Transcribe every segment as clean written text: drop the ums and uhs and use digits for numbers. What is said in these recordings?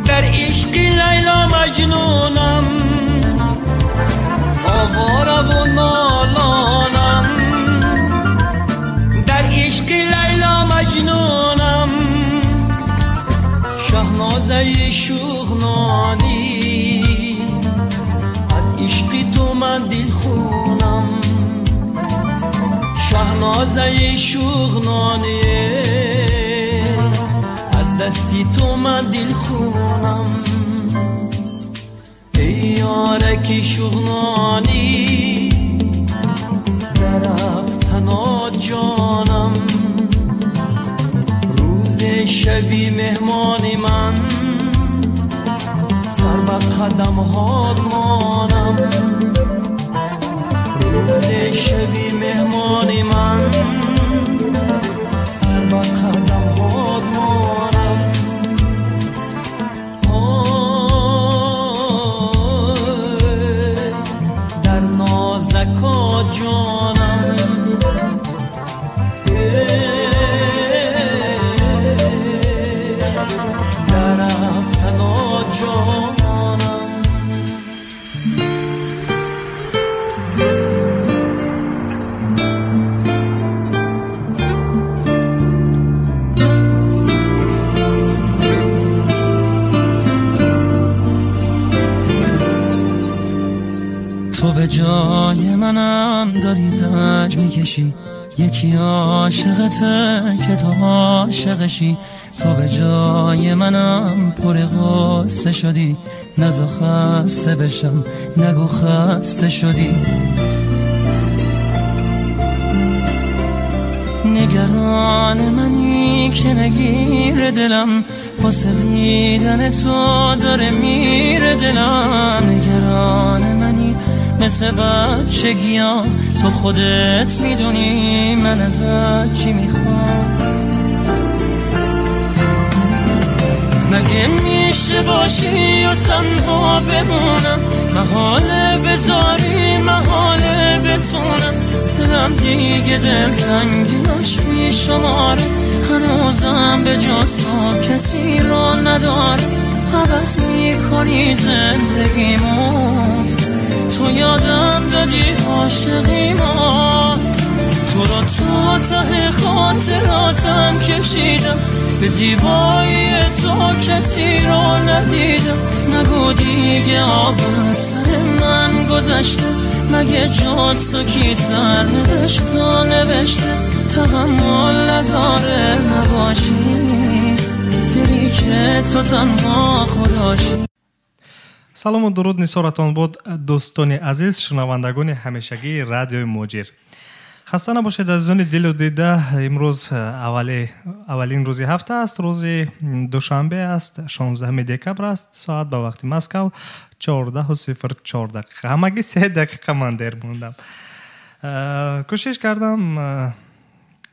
در عشق لیلا مجنونم، آواره و نالانم. در عشق لیلا مجنونم، شهنازه شوخنانی، از عشق تو من دل خونم. شهنازه شوخنانی، از دستی تو من دل خونم. ای یارکی شوخنانی، درفتنا جانم. روز شبی مهمان من، سر به قدم ها مانم. روز شبی مهمان من، سر به قدم ها مانم. در نازکا جانم، در افنا جانم. تو به جای منم داری زنج میکشی، یکی عاشقته که تو عاشقشی. تو به جای منم پر غصه شدی، نزا خسته بشم نگو خسته شدی. نگران منی که نگیر دلم، واسه دیدن تو داره میره دلم. نگران منی مثل بچگیام، تو خودت میدونی من ازت چی میخوام. مگه میشه باشی و تنها بمونم، محاله بذاری محاله بتونم. دلم دیگه دلتنگیاش بیشماره، هنوزم به جز تو کسی را نداره. عوض میکنی زندگیمو، تو یادم دادی عاشقیمو. تو را تا ته خاطراتم کشیدم، به زیبایی تو کسی را ندیدم. نگو دیگه آب سر من گذشته، مگه جز تو کی سر نوشت و نوشته. تحمل نداره نباشی، دلی که تو تنها خداشی. سلام و درود نثارتان بود دوستان عزیز، شنوندگان همیشگی رادیوی موجیر. خسته نباشید عزیزان دل و دیده. امروز اولین روز هفته است، روز دوشنبه است، 16 دکبر است. ساعت به وقت مسکو 14:04. همگی 3 دقیقه من دیر موندم. کوشش کردم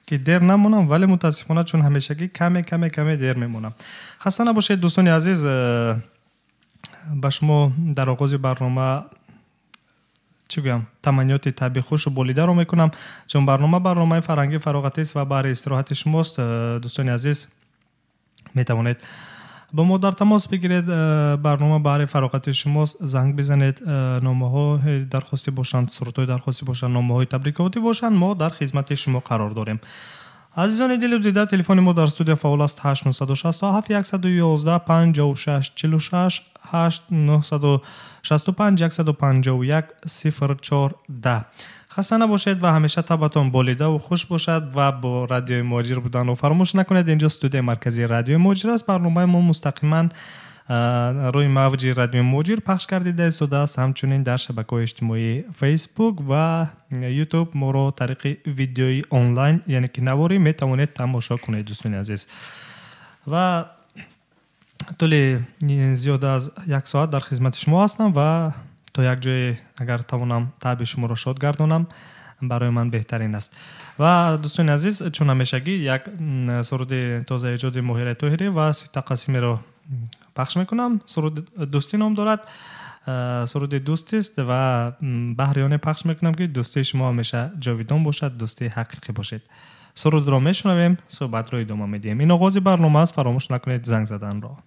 که دیر نمونم، ولی متاسفانه چون همیشگی کمی دیر میمونم. خسته نباشید دوستان عزیز. با شما در آغاز برنامه تمنیات طبیعی خوش و بولیده رو میکنم، چون برنامه فرهنگی فراغتی است و برای استراحت شماست. دوستان عزیز میتوانید با ما در تماس بگیرید. برنامه برای فراغت شماست. زنگ بزنید، نامه ها درخواستی باشند، سرودهای درخواستی باشند، نامه های تبریکاتی باشند، ما در خدمت شما قرار داریم. عزیزان دل و دیده، تلفن ما در استودیو فعال است 8967 111 56 46 8965 151 0410. خسته نباشید و همیشه طبعتان بالیده و خوش باشد و با رادیوی موجیر بودن و فراموش نکنید اینجا استودیو مرکزی رادیوی موجیر است. برنامه ما مستقیما روی موج رادیوی موجیر پخش گردیده شده است. همچنین در شبکه‌های اجتماعی فیسبوک و یوتیوب ما رو طریق ویدیویی آنلاین یعنی که نواری میتوانید تماشا کنید دوستان عزیز. و طول زیاد از 1 ساعت در خدمت شما هستم و تا یک جای اگر توانم تعب شما را شاد گردانم برای من بهترین است. و دوستان عزیز چون همیشگی یک سرود تازه ایجاد مهیر طاهری و 3 قسیمی را پخش میکنم. سرود دوستی نام دارد، سرود دوستی است و بهریانه پخش میکنم که دوستی شما همیشه جاویدان باشد، دوستی حقیقی باشید. سرود را میشنویم، صحبت را ادامه میدیم. این آغاز برنامه است، فراموش نکنید زنگ زدن را.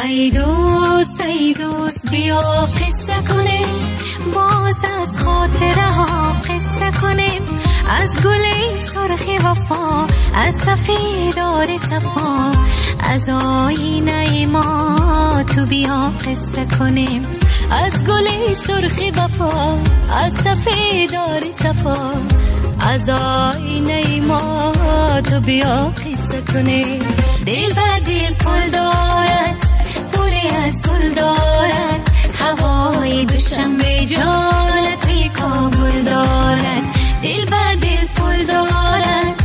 ای دوست بیا قصه کنیم، باز از خاطره ها قصه کنیم، از گل سرخ وفا، از سفیدار صفا، از آینه ما تو بیا قصه کنیم، از گل سرخ وفا، از سفیدار صفا، از آینه ما تو بیا قصه کنیم. دل به دل پل دارد، پلی از گل دارد، هوای دوشنبه جانت بی کابل دارد. دل به دل پل دارد،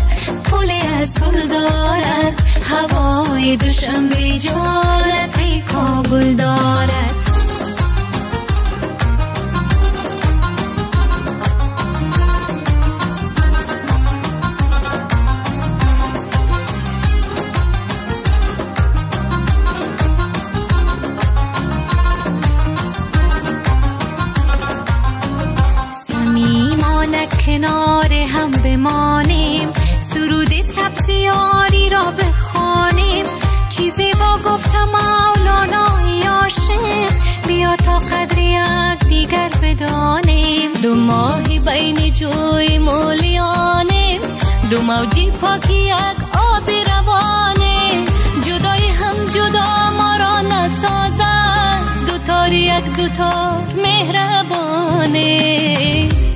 پلی از گل دارد، هوای دوشنبه جانت بی کابل دارد. کنار هم بمانیم، سرود سبزیاری را بخوانیم، چیزی با گفتم مولانای عاشق، بیا تا قدر یک دیگر بدانیم. دو ماهی بین جوی مولیانیم، دو موجی پاکی یک آب روانیم، جدای هم جدا ما را نسازد، دوتار یک دوتار مهربانیم.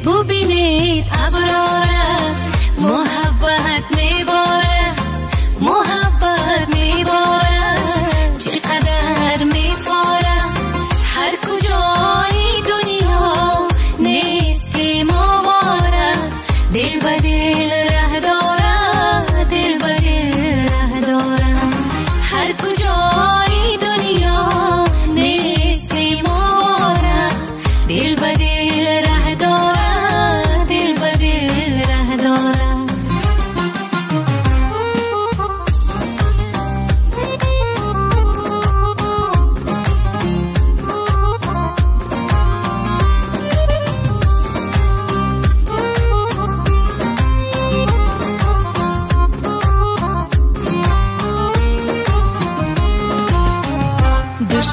ببینید ابراره محبت میباره، محبت میباره، چقدر میفاره، هر کجای دنیا نیست که ما باره، دل به دل ره داره، دل به دل ره داره، هر کجای دنیا نیست که ما باره، دل به دل ره داره.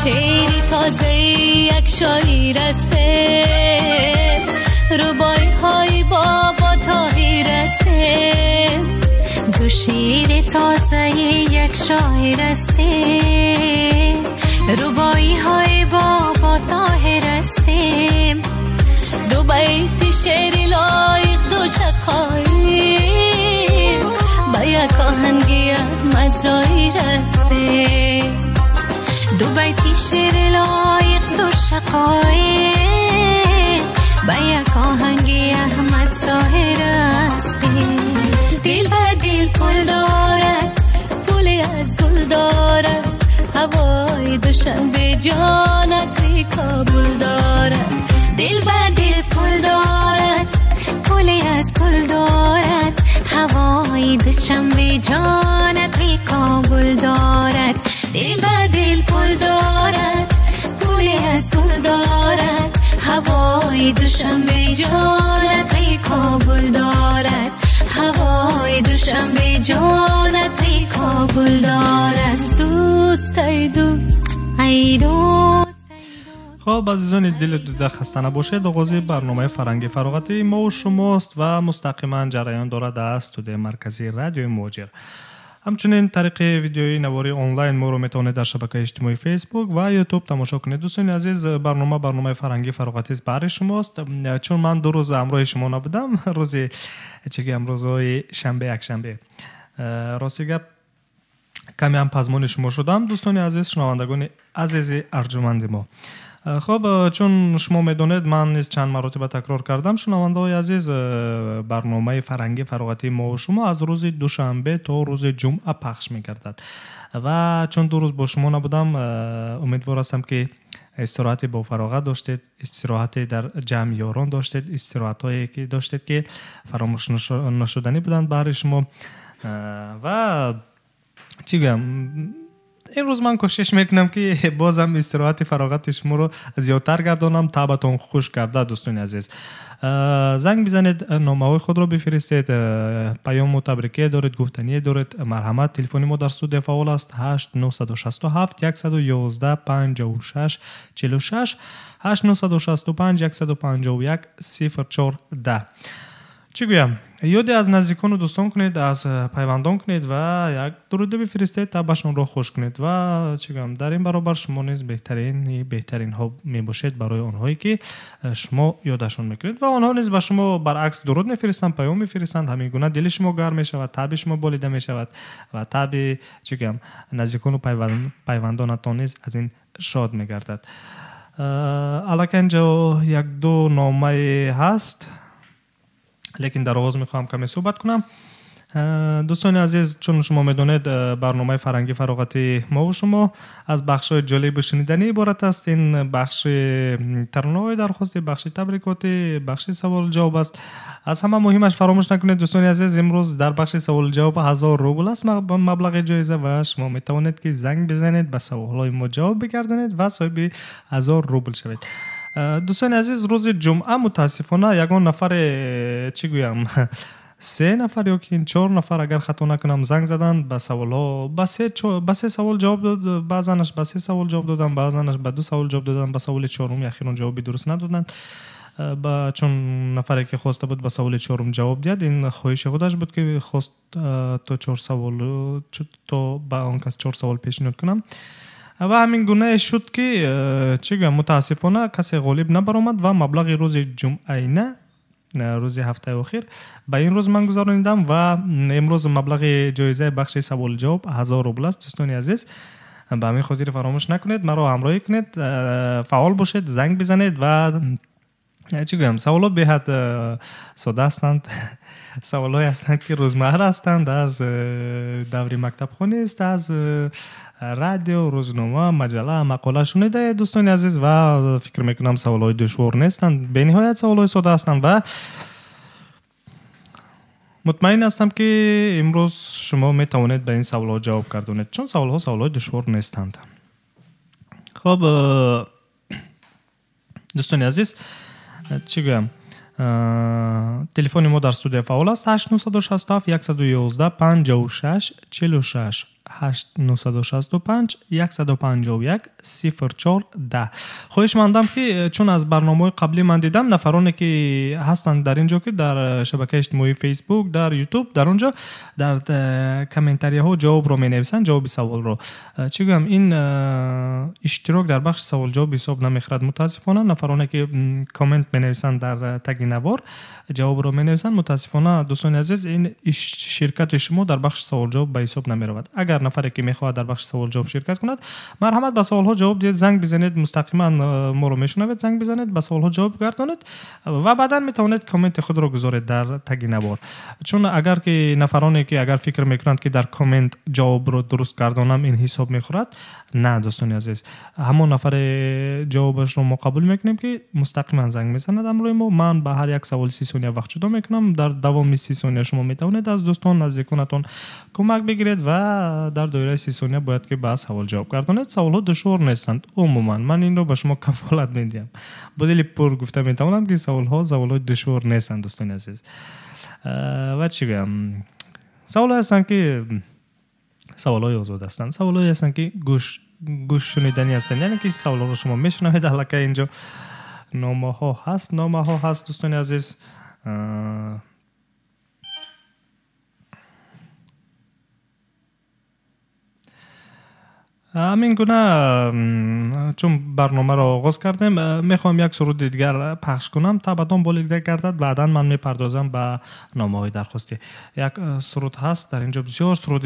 شعر تازه یک شاعر استه، ربایی های بابا طاهر استه، دو شعر تازه یک شاعر استه، ربایی های بابا طاهر استه، دو بیت شعر لایق دو شقایق، با یک آهنگی احمد ظاهر استه، دو بیتی شعر لایق دو شقایق، با یک آهنگی احمد ظاهر استه. دل به دل پل دارد، پلی از گل دارد، هوای دوشنبه جانت بی کابل دارد. دل به دل پل دارد، پلی از گل دارد، هوای دوشنبه جانت بی کابل دارد. دل به دل پل دارد، پلی از گل دارد، هوای دوشنبه جانت بی کابل دارد، هوای دوشنبه جانت بی کابل دارد. دوست ای دوست ای دوست. خب عزیزان دل دوده خسته نباشید. آغاز برنامه فرنگی فراغتی ما و شماست و مستقیما جریان دارد از استودیو مرکزی رادیو موجر. همچنین طریق ویدیویی نواری آنلاین ما رو میتونید در شبکه اجتماعی فیسبوک و یوتیوب تماشا کنید. دوستان عزیز برنامه فرنگی فراغتی برای شماست. چون من 2 روز همراه شما نبودم، روز امروز شنبه یک شنبه راستی گپ کمی هم پزمان شما شدم. دوستان عزیز شنوندگان عزیز ارجمند ما، خب چون شما میدونید من نیز چند مرتبه تکرار کردم، شنونده‌های عزیز برنامه فرنگی فراغتی ما و شما از روز دوشنبه تا روز جمعه پخش می‌گردد و چون 2 روز با شما نبودم امیدوار هستم که استراحتی با فراغت داشتید، استراحتی در جمع یاران داشتید، استراحت‌هایی که داشتید که فراموش نشدنی بودند برای شما و چی گویم این روز من کوشش میکنم که بازم استراحت فراغت شما رو زیادتر گردانم تا بهتون خوش کرده. دوستان عزیز زنگ بزنید، نامه‌های خود رو بفرستید، پیام و تبریکی دارید، گفتنی دارید، مرحمت. تلفن ما در استودیو فعال است 8967 111 56 46 8965 151 0410. چی گویم؟ یادی از نزدیکان و دوستان کنید، از پیوندان کنید و یک درود بفرستید تا بهشون رو خوش کنید و چی گویم در این برابر شما نیز بهترین ها می باشید برای آنهایی که شما یادشون میکنید و آنها نیز به شما برعکس درود میفرستند، پیام میفرستند. همین گونه دل شما گرم میشود، طبع شما بالیده میشود و طبع چی گویم نزدیکان و پیوندانتان نیز از این شاد میگردد. الان اینجا یک دو نامه هست لیکن در آغاز میخوام کمی صحبت کنم. دوستان عزیز، چون شما میدونید برنامه فرنگی فراغتی ما و شما از بخش‌های جالب شنیدنی عبارت است. این بخش ترانه‌های درخواستی، بخش تبریکاتی، بخش سوال جواب است. از همه مهمش فراموش نکنید دوستان عزیز، امروز در بخش سوال جواب 1000 روبل است مبلغ جایزه و شما میتوانید که زنگ بزنید، به سوال‌های ما جواب بگردانید و صاحب 1000 روبل شوید. دوستان عزیز، روز جمعه متاسفانه یگان نفر چی گویم 3 نفر یا که 4 نفر اگر خطا نکنم زنگ زدن به سوال‌ها، به 3 سوال جواب داد، بعضنش به 3 سوال جواب دادن، بعضنش به 2 سوال جواب دادن، به سوال چهارم اخیراً جوابی درست ندادن. چون نفری که خواسته بود به سوال چهارم جواب داد، این خواهش خودش بود که خواست تا 4 سوال تو با اون کس 4 سوال پیشنهاد کنم و همین گونه شد که چی گویم متاسفانه کسی غالب نبرآمد و مبلغ روز جمعه نه روز هفته اخیر به این روز من گذراندم و امروز مبلغ جایزه بخش سوال جواب 1000 روبل است. دوستان عزیز، به همین خاطر فراموش نکنید مرا همراهی کنید، فعال باشید، زنگ بزنید و چی گویم سوالات بهت ساده هستند. سوالای هستند که روزمره هستند، از دوری مکتب خانه است، از رادیو، روزنامه، مجله، مقاله شنیده دوستان عزیز و فکر میکنم سوالای دشوار نیستند، به نهایت سوالای ساده هستند و مطمئن هستم که امروز شما میتوانید به این سوالات جواب گردانید، چون سوالای دشوار نیستند. خب دوستان عزیز، چی گویم تلفن ما در استودیو فعال است 8967 111 56 46 8965 151 0410. خواهش مندم که چون از برنامه قبلی من دیدم نفرانی که هستند در اینجا که در شبکه اجتماعی فیسبوک، در یوتیوب، در اونجا در کامنتاری ها جواب رو می نویسن، جواب سوال رو چی گویم این اشتراک در بخش سوال جواب حساب نمیخورد. متاسفانه نفرانی که کامنت می نویسن در تگ نوار جواب رو می نویسن، متاسفانه دوستان عزیز این شرکت شما در بخش سوال جواب به حساب نمی رود. اگر نفری که میخواد در بخش سوال جواب شرکت کند، مرحمت به سوال ها جواب دید، زنگ بزنید، مستقیما ما رو میشنوید، زنگ بزنید، به سوال ها جواب گردانید و بعدا میتونید کامنت خود رو گذارید در تگ نوار. چون اگر که نفرانی که اگر فکر میکنند که در کامنت جواب رو درست گردانم این حساب میخورد، نه دوستان عزیز، همون نفر جوابش رو ما قبول میکنیم که مستقیما زنگ میزند امروی ما. من به هر یک سوال 30 ثانیه وقت جدا میکنم، در دوام 30 ثانیه شما میتونید از دوستان نزدیکانتون کمک بگیرید و در دایره 30 ثانیه باید که به سوال جواب گردانید. سوال ها دشوار نیستند، عموما من این رو به شما کفالت میدم، با دل پر گفته میتونم که سوال ها دشوار نیستند دوستان عزیز. و چی بگم، سوال ها هستند که سوال های آزاد هستند، سوال های هستند که گوش شنیدنی هستند، یعنی که سوال ها رو شما میشنوید. حالا اینجا نامه ها هست دوستان عزیز. همین گونه چون برنامه را آغاز کردیم میخوام یک سرود دیگر پخش کنم تا بعداً بالیده گردد، بعداً من میپردازم به نامه های درخواستی. یک سرود هست در اینجا بسیار سرود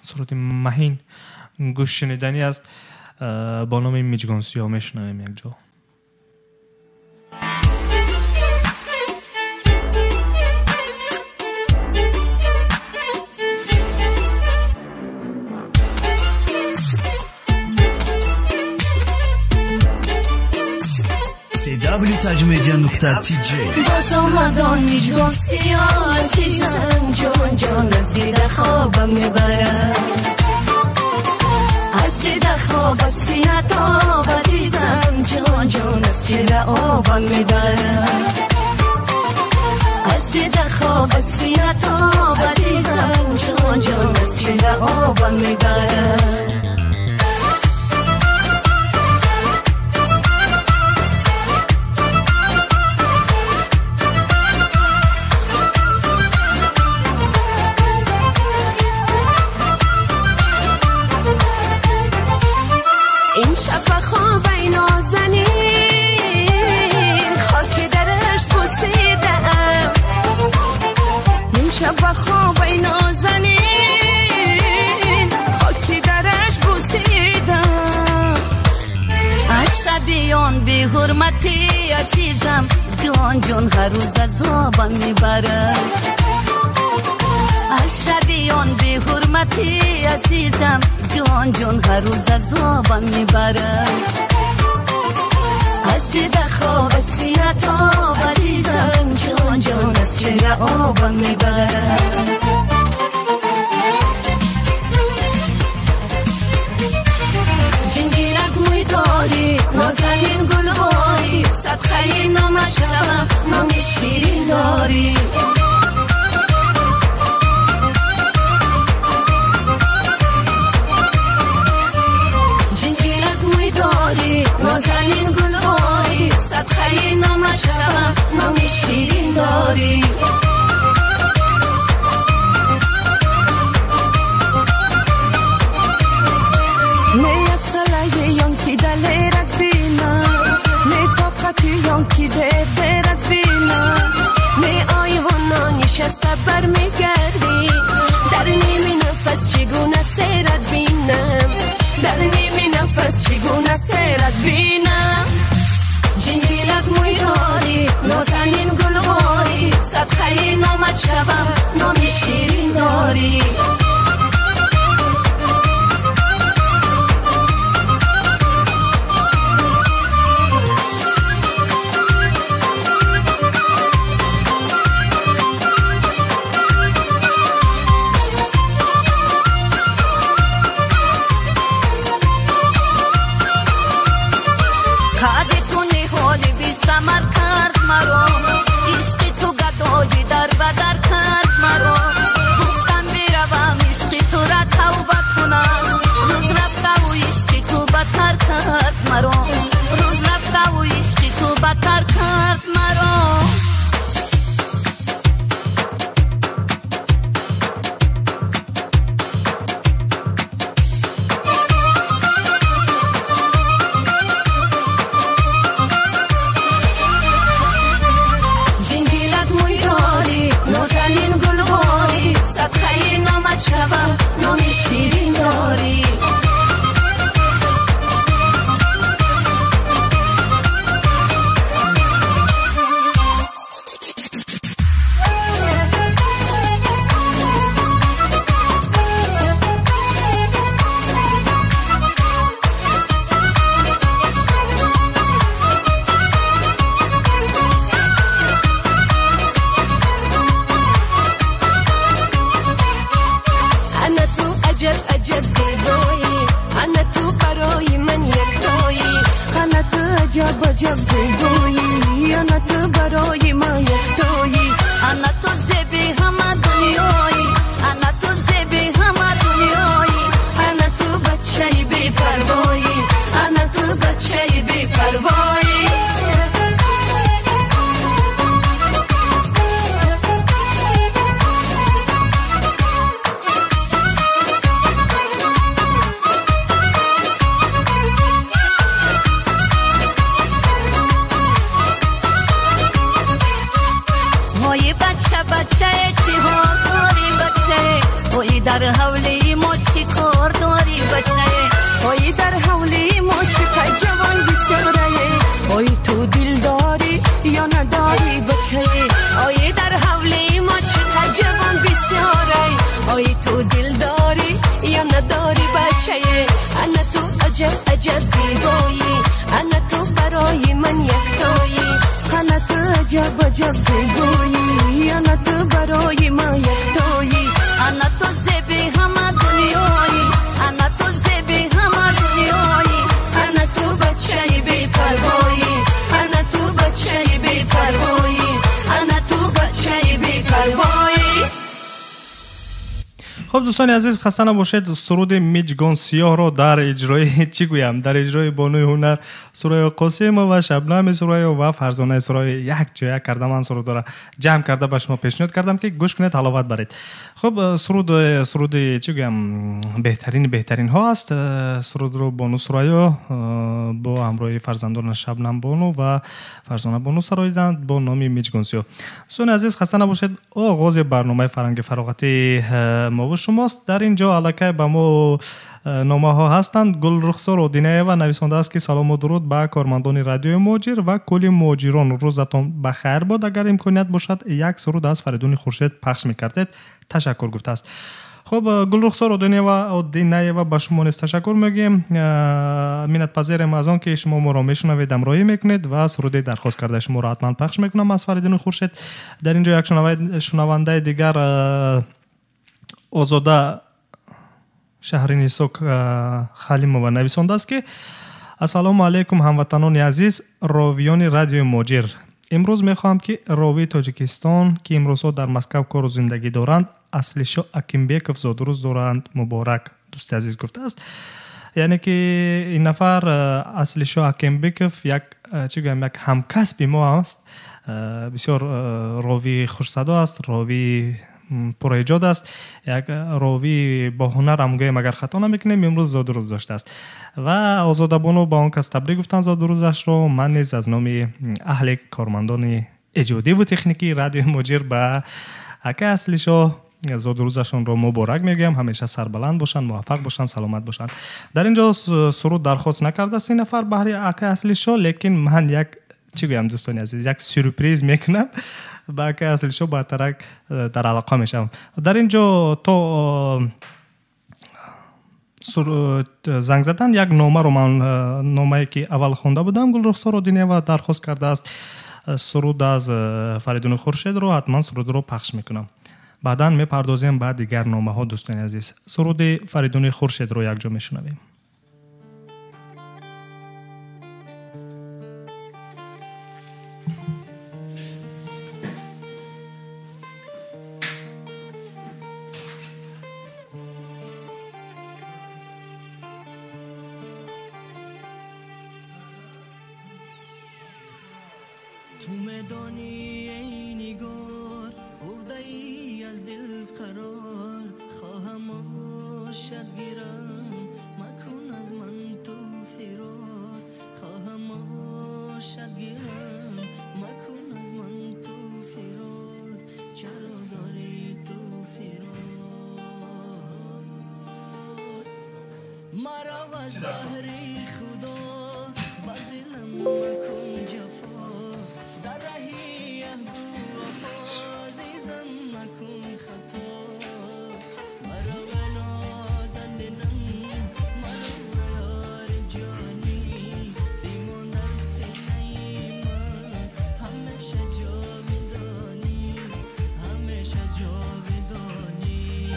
سرود مهین گوش شنیدنی است با نام میجگان سیاه. میشنویم یک جا. www.tajmedia.tj باز آمدان میجگان سیاه عزیزم، جان از دیده خوابم میبرم. خواب از سینه تاب عزیزم جان جان از چهره آبم میبرم از دیده خواب از سینه تاب عزیزم جان جان از چهره آبم میبرم این شب خواب نازنین خاک درش بوسیدم این شب خواب نازنین خاک درش بوسیدم از شبیان بی حرمتی عزیزم جان جان هر روز از آبم میبرم از شبیان بی حرمتی عزیزم جان جان هر روز از آبم میبرم از دیده خواب از سینه تاب عزیزم جان جان از چهره آبم میبرم جنگیرک موی داری نازنین گلواری صدقه نامش شوم نامی شیرین داری نازنین گلواری صدقه نامش شوم نامی شیرین داری نه اصله یانکی دلیرت بینم نه طاقتی یانکی درت بینم نه آیوانا نشسته بر میگردی در نیمی نفس چگونه سیرت بینم در نیمی نفس چگونه سیرت بینم جنگیلک موی داری نازنین گلواری صدقه نامت شوم نامی شیرین داری سمر کرد مرا عشقی تو گدایی در بدر کرد مرا گفتم بروم عشقی تو را توبه کنم روز رفته و عشقی تو بدتر کرد مرا روز رفته و عشقی تو بدتر کرد مرا نازنین گلواری صدقه نامت شوم نامی شیرین داری عجب زیبایی انا تو برای من یکتایی انا تو عجب زیبایی انا تو برای من یکتایی انا تو زیبی همه دنیایی انا تو زیبی همه دنیایی انا تو بچه بی پروایی انا تو بچه بی پروایی بچه چی ها داری بچه وی در حولی ما چی کار داری بچه وی در حولی ما چی که جوان بسیاره وی تو دل داری یا نداری بچه وی در حولی ما چی که جوان بسیاره وی تو دل داری یا نداری بچه انا تو عجب زیبایی انا تو برای من یکتایی انا تو عجب زیبایی انا تو برای من یکتایی انا تو زیبی همه دنیایی انا تو زیبی همه دنیایی خب دوستان عزیز خسته نباشید. سرود میجگان سیاه رو در اجرای چی گویم، در اجرای بانوی هنر سرای قاسم و شبنم سرای و فرزانه سرای یک جای کردم. من سرود را جمع کرده به شما پیشنهاد کردم که گوش کنید، حلاوت برید. خب سرود چی گویم بهترین ها است. سرود رو بانو سرای با همراه فرزندان شبنم بانو و فرزانه بانو سراییدند با نام میجگان سیاه. دوستان عزیز خسته نباشید. آغاز برنامه فرهنگ فراغتی ما و شماست. در اینجا علاقه به ما نامه ها هستند. گل رخسار اودینایوا نویسنده است که سلام و درود به کارمندان رادیو مهاجر و کل مهاجران، روزتان بخیر باد. اگر امکانیت باشد یک سرود از فریدون خورشید پخش میکردید تشکر گفته است. خب گل رخسار اودینایوا با شما نیز تشکر میگیم. منت پذیرم از آن که شما ما را میشنوید، همراهی میکنید و سرود درخواست کرده شما را حتما پخش میکنم از فریدون خورشید. در اینجا یک شنونده دیگر آزاده شهرین سوک خلیم و نویسنده است که السلام علیکم هموطنان عزیز راویان رادیو مهاجر. امروز میخواهم که راوی تاجیکستان که امروز در مسکو کار و زندگی دارند اصلیشو اکیمبیکوف زادروز دارند مبارک. دوست عزیز گفته است یعنی که این نفر اصلیشو اکیمبیکوف یک همکسب ما است. بسیار راوی خوش صدا است، راوی پر ایجاد است، یک راوی با هنر هم گویم اگر خطا نمیکنیم. امروز زادروز داشته است و آزاده بانو با آن کس تبریک گفتن زادروزش رو. من نیز از نام اهل کارمندان ایجادی و تکنیکی رادیو مهاجر به اکه اصلیشو زادروزشون رو مبارک میگم. همیشه سربلند باشن، موفق باشن، سلامت باشن. در اینجا سرود درخواست نکرده است این نفر بهری اکه اصلیشو، لیکن من یک چی گویم دوستان عزیز یک سورپرایز میکنم با اکه اصلیشو با ترک در علاقه میشم. در اینجا تو زنگ زدن یک نامه رو من نامه‌ای که اول خونده بودم گل رخسار اودینایوا درخواست کرده است سرود از فریدون خورشید رو، حتما سرود رو پخش میکنم. بعداً میپردازیم بعد دیگر نامه ها دوستان عزیز. سرود فریدون خورشید رو یک جا میشنویم. تو میدانی ای نگار برده ای از دل قرار، خواهم آشد گیرم مکن از من تو فرار، خواهم آشد گیرم مکن از من تو فرار، چرا داری تو فرار؟ مرا از بحر خدا با دلم مکن جفا، در رهی عهد و وفا عزیزم مکن خطا، مرا به نازندنم مرا یار جانی بیمان در سینه من، همیشه جاودانی همیشه جاودانی.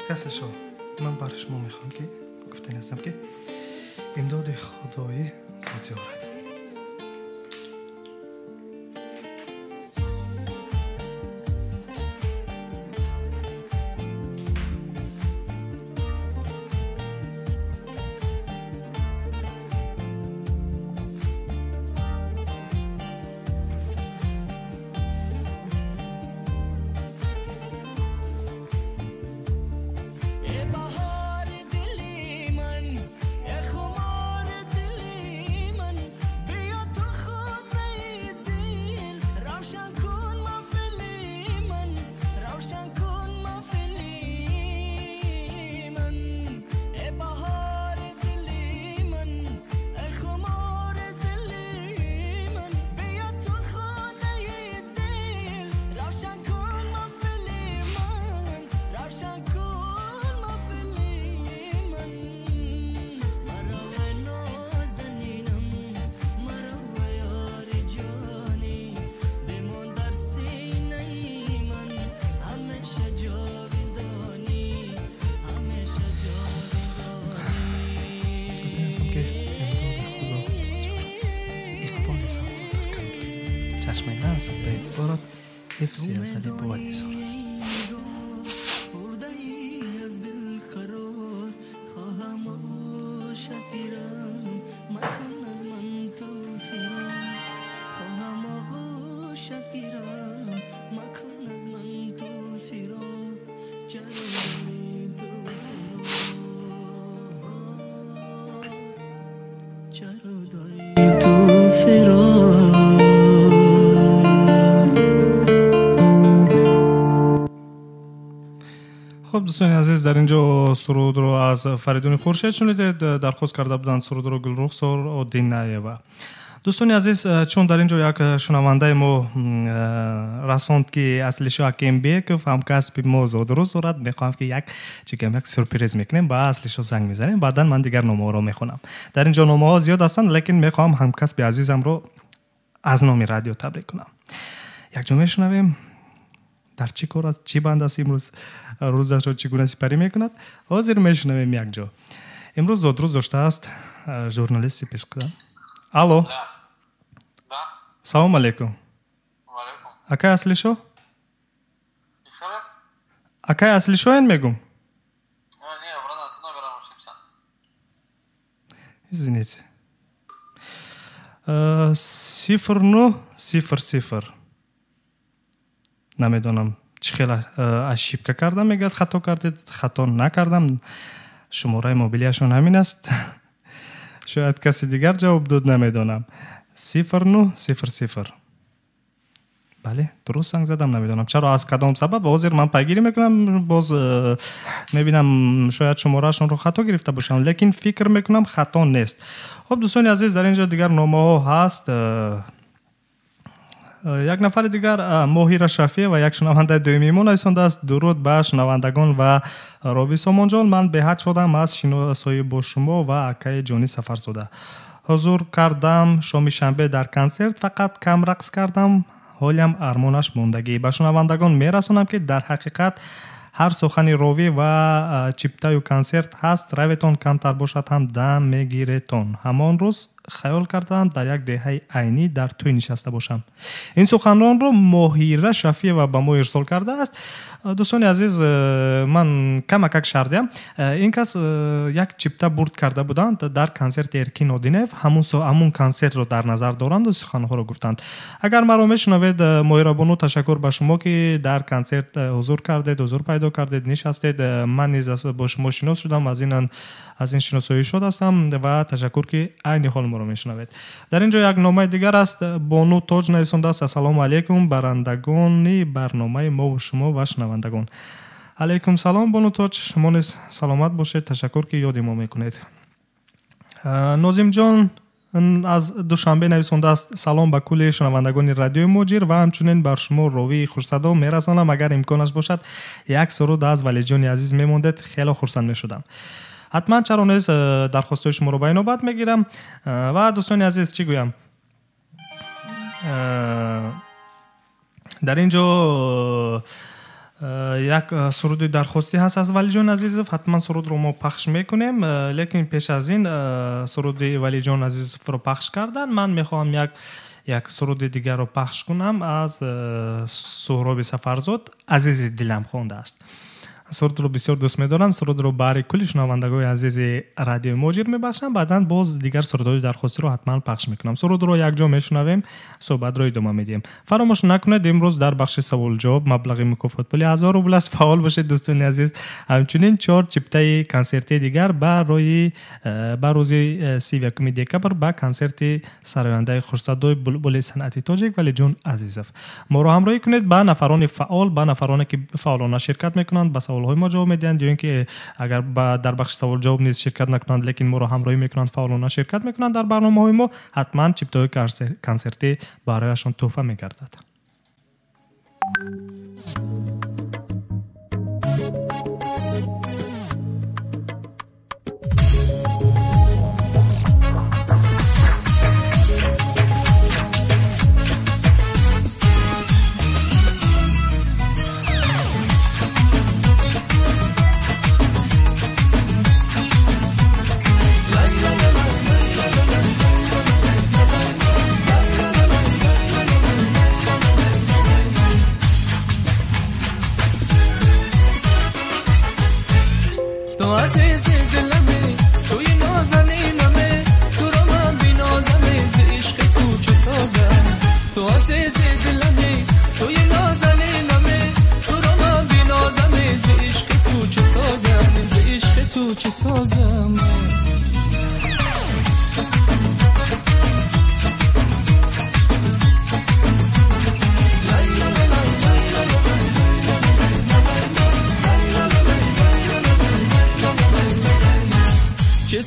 کسی شو من برای شما میخوام که گفتین هستم که امداد خدایی با دیارت. بهار دلی من، خمار دلی من، پخش میکنن صدای بارات حفظی از علی بوایی سارد. خب دوستان عزیز، در اینجا سرود رو از فریدون خورشید شنیدید. درخواست کرده بودن سرود رو گلرخسار و دینایوا. دوستان عزیز، چون در اینجا یک شنونده ما رساند که اصلش حکیم بیکف همکاسب موضوع درست صورت میخوام که یک سورپرایز میکنیم با اصلش رو زنگ میزنیم، بعدا من دیگر نامه رو میخونم. در اینجا نامه ها زیاد هستن، لیکن میخوام همکاسب عزیزم رو از نام رادیو تبریک کنم. یک جمله شنویم. در چی کار است، چی بند است امروز، روزش رو چگونه سپری میکند. حاضر میشنویم یک جا. امروز زودروز داشته است ژورنالیستی پیش کردن. الو. Да. Салом алейкум. Алейкум. Акай асли шо? Еще раз? Акай асли шо ен мегум? Не, братан, ты номером ошибся. Извините. 0900. نمیدونم چه خیلی اشیبکه کردم، میگه خطا کردید. خطا نکردم، شماره موبیلیشون همین است. شاید کسی دیگر جواب داد، نمیدونم. 0900. بله درست زنگ زدم، نمیدونم چرا از کدام سبب. حاضر من پیگیری میکنم، باز میبینم شاید شمارهشون رو خطا گرفته باشم، لیکن فکر میکنم خطا نیست. خب دوستان عزیز، در اینجا دیگر نامه ها هست. یک نفر دیگر ماهیر شفیع و یک شنونده دومی ما نویسنده است. درود به شنوندگان و راوی سامان جان، من به حد شدم از شناسایی با شما و اکای جانی سفرزاده. حضور کردم شام شنبه در کنسرت، فقط کم رقص کردم، حالم ارمانش موندگی. به شنوندگان میرسونم که در حقیقت هر سخنی راوی و چیپتای کنسرت هست، رویتون کمتر باشد هم دم میگیرتون. همان روز خیال کردم در یک دهه عینی در توی نشسته باشم. این سخنران رو ماهیره شفیع و به ما ارسال کرده است. دوستان عزیز، من کمک شردم. این کس یک چیپتا برد کرده بودند در کنسرت ارکین اودینف. همون کنسرت رو در نظر دارند و سخنها رو گفتند. اگر مرا میشنوید، ماهیره بانو، تشکر به شما که در کنسرت حضور کردید، حضور پیدا کردید، نشستید. من نیز با شما شناس شدم، از این شناسایی شده هستم و تشکر که عین حال ما رو میشنوید. در اینجا یک نامه دیگر است. بانو تاج نویسنده است. سلام علیکم برندگان برنامه ما و شما و شنوندگان. علیکم سلام بانو تاج، شما نیز سلامت باشید. تشکر که یاد ما میکنید. ناظم جان از دوشنبه نویسنده است. سلام به کل شنوندگان رادیو موجیر و همچنین بر شما راوی خوشصدا میرسانم. اگر امکانش باشد یک سرود از ولی جان عزیز میموندید، خیلی خرسند میشدم. حتما چرا نیست، درخواست شما رو به نوبت میگیرم. و دوستان عزیز چی گویم، در اینجا یک سرود درخواستی هست از ولی جان عزیز. حتما سرود رو ما پخش میکنیم، لیکن پیش از این سرود ولی جان عزیز رو پخش کردن، من میخوام یک سرود دیگر رو پخش کنم از سهراب سفرزاد. عزیز دلم خونده است. سرود رو بسیار دوست می‌دارم. سرود رو برای کل شنوندگان عزیز رادیو موجیر می‌بخشم. بعداً باز دیگر سرودهای درخواستی رو حتما پخش می‌کنم. سرود رو یک جا میشنویم، صحبت رو ادامه میدیم. فراموش نکنید امروز در بخش سوال جواب مبلغ مکافات پولی 1000 روبل است. فعال باشید دوستان عزیز. همچنین 4 چیپتای کنسرتی دیگر برای روز 31 دکبر با کنسرت سراینده خورسدای بلبل صنعتی تاجیک ولی جون عزیزف ما رو همراهی کنید. با نفران فعال، با نفرانی که فعالانه شرکت می‌کنند، با سوال‌های ما جواب میدن، یا اینکه اگر در بخش سوال جواب نیست شرکت نکنند لیکن ما رو همراهی میکنند، فعالانه شرکت میکنند در برنامه‌های ما، حتما چیپتای کنسرتی برایشان تحفه میگردد.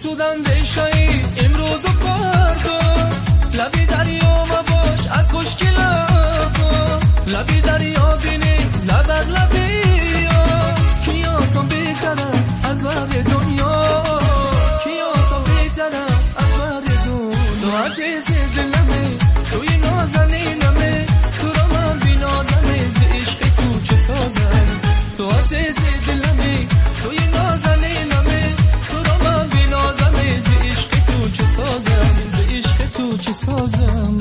ستودنده شایی امروز و فردا لبی دریا مباش از خشکی لبا لبی دریا بینی لبر لبی کی آسان بگذرم از بر دنیا کی آسان بگذرم از بر دنیا عزیز دلمه توی نازنینمه تو را من بی نازمه ز عشق تو چه سازم تو عزیز دلمه توی نازنینمه تو را من بی نازمه ز عشق تو چه سازم ز عشق تو چه سازم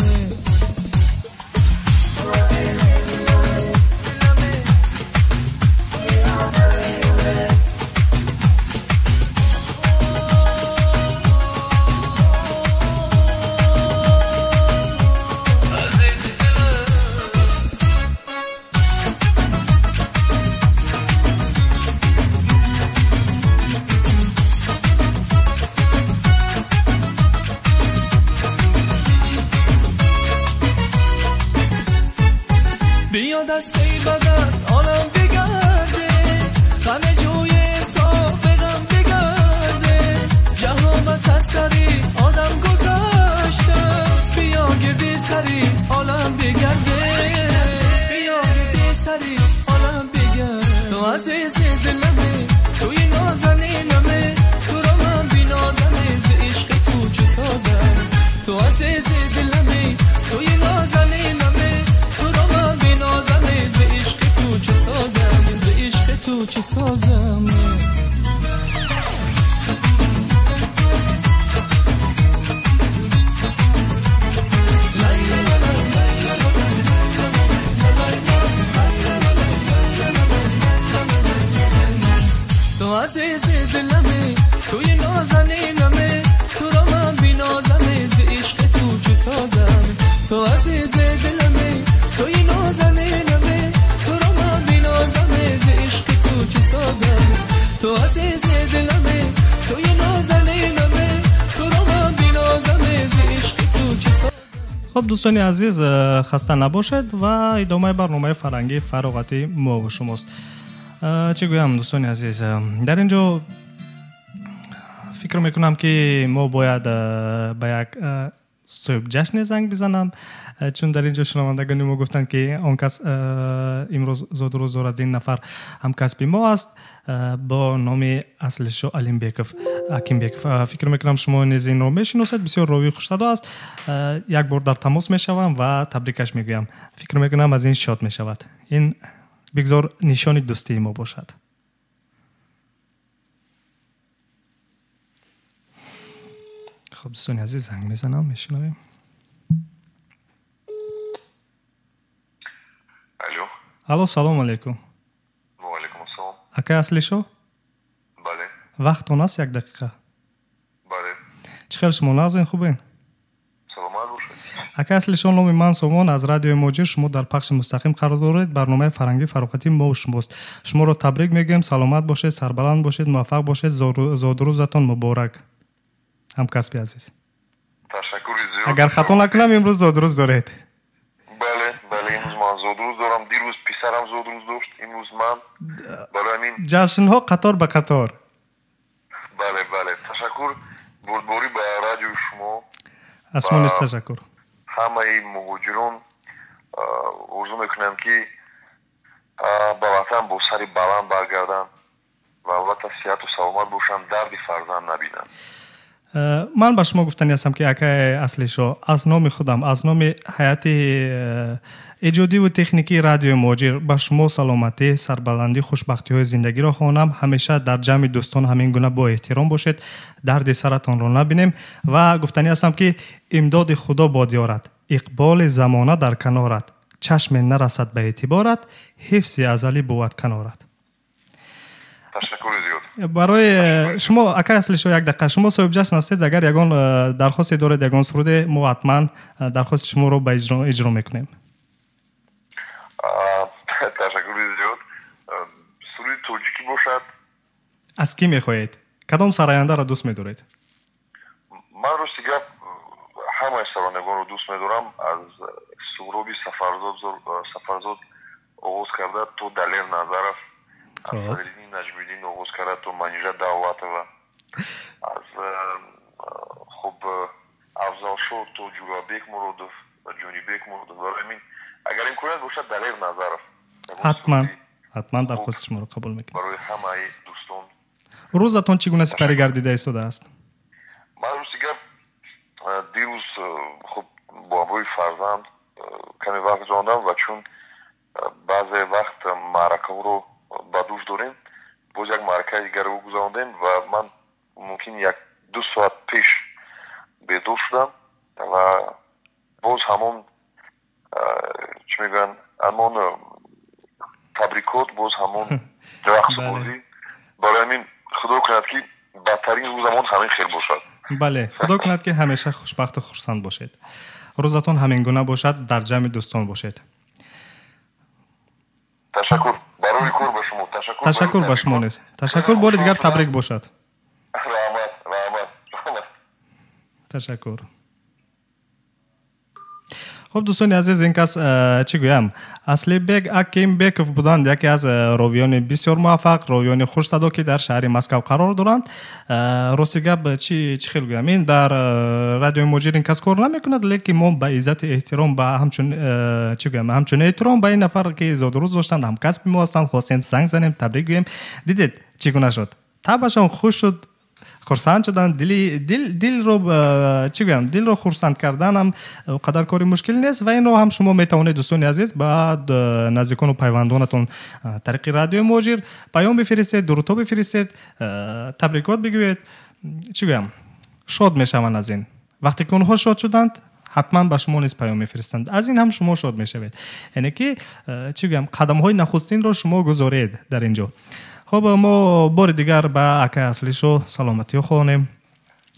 بیا دستی به دست عالم بگرده غم جوی تا به غم بگرده جهان بس از سری آدم گذاشته بیا گردی سری عالم بگرده بیا گردی سری عالم بگرده تو عزیز دلمه توی نازنینمه تو را من بی نازمه ز عشق تو چه سازم تو عزیز دلمه توی نازنینمه تو را من بی نازمه ز عشق تو چه سازم ز عشق تو چه سازم تو عزیز دلمه توی نازنینمه تو را من بی نازمه ز عشق تو چه سازم تو عزیز دلمه توی نازنینمه تو را من بی نازمه ز عشق تو چه سازم تو عزیز دلمه توی نازنینمه تو را من بی نازمه ز عشق تو چه سازم. خب دوستان عزیز خسته نباشید و ادامه برنامه فرنگی فراغتی ما و شماست. چه گویم دوستان عزیز، در اینجا فکر میکنم که ما باید به یک صبح جشن زنگ بزنم، چون در اینجا شنوندگان ما گفتن که آن کس امروز زاد روز دارد، این نفر هم کسب ما است با نام اصلش علیم بیکف حکیم بیکف. فکر میکنم شما نیز این رو میشناسید، بسیار راوی خوش‌صدا است. یک بار در تماس میشوم و تبریکش میگویم. فکر میکنم از این شاد میشود. این بگذار نشان دوستی ما باشد. خب دوستان عزیز زنگ میزنم، میشنویم. الو سلام علیکم. و علیکم السلام. اکا اصلی شو؟ بله. وقت اون است یک دقیقه. بله. چه خیلی شما نازین خوبین؟ سلامت باشید. اکا اصلی شو نام من سامان از رادیو موجی، شما در پخش مستقیم قرار دارید. برنامه فرنگی فراغتی ما و شماست. شما رو تبریک میگیم، سلامت باشید، سربلند باشید، موفق باشید، زاد روزتون مبارک. هم کسبی عزیز. تشکر زیاد. اگر خطا نکنم امروز زاد روز دارید. بله امروز من زاد روز دارم. دیروز پسرم زاد روز داشت، امروز من. برای این جشن ها قطار به قطار. بله تشکر بردباری به رادیو شما. اسمون است تشکر. همه مهاجران آرزو میکنم که به وطن با سر بلند برگردن و البته صحت و سلامت باشن، درد فرزند نبینن. من به شما گفتنی هستم که اکای اصلی شو از نام خودم، از نام حیات ایجادی و تکنیکی رادیو موجی به شما سلامتی، سربلندی، خوشبختی های زندگی را خواهانم. همیشه در جمع دوستان همین گونه با احترام باشید، درد سرتان را نبینیم و گفتنی هستم که امداد خدا باد یارد، اقبال زمانه در کنارت، چشم نرسد به اعتبارت، حفظ ازلی بود کنارت. تشکر زیاد. برای شما اکا اصلی شو یک دقیقه، شما صاحب جشن هستید، اگر یگان درخواست دارید یگان سروده، ما حتما درخواست شما رو به اجرا میکنیم. تشکر زیاد. سرود توجیکی باشد. از کی میخواهید؟ کدام سراینده را دوست میدارید؟ من راستی گپ همه سرانگان رو دوست میدارم. از سهرابی سفرزاد آغاز کرده تو دلیر نظرف، از صدرالدین نجمی‌الدین آغاز کرده تو منیژه دعوتова. از خب افضل شد تو جورابیک مرودف و جونیبیک مرودف برای من اگر این کنید باشد دلیل نظر حتما درخواست شما رو قبول میکنم. برای همه دوستان روزتون چگونه سپری گردیده ایستاده است؟ من روزیگر دیروز خب با بابای فرزند کمی وقت گذراندم و چون بعضی وقت معرکه رو با دوش داریم باز یک معرکه دیگر رو گذراندیم و من ممکن 1-2 ساعت پیش بیدار شدم و باز همون چی میگن همون تبریکات باز همون رقص بازی برای من خدا کند که بدترین روزمون همین خیلی باشد. بله خدا کند که همیشه خوشبخت و خرسند باشید. روزتون همین گونه باشد، در جمع دوستان باشید. تشکر برای کور به شما. تشکر به شما نیست. تشکر بار دیگر تبریک باشد. رحمت. تشکر. خب دوستان عزیز این کس چی گویم اصلی بیگ اکیم بیکف بودند، یکی از راویان بسیار موفق، راویان خوش صدا که در شهر مسکو قرار دارند. راستی گپ چی خیلی گویم این در رادیو موجیر این کس کار نمیکند، لیکن ما با عزت احترام با همچون احترام با این نفر که زاد روز داشتند هم کسب ما هستند خواستیم زنگ زنیم تبریک گویم. دیدید چگونه شد؟ طبعشان خوش شد، خرسند شدن. دل رو خرسند کردن هم قدر کاری مشکل نیست و این رو هم شما میتونید دوستان عزیز بعد نزدیکان و پیوندانتون طریق رادیو موجیر پیام بفرستید، درودها بفرستید، تبریکات بگوید. شاد میشوند از این. وقتی که اونها شاد شدند حتما به شما نیز پیام میفرستند، از این هم شما شاد میشوید. یعنی که قدم های نخستین رو شما گذارید در اینجا. خب ما بار دیگر به اکه اصلیشو سلامتی خوانیم،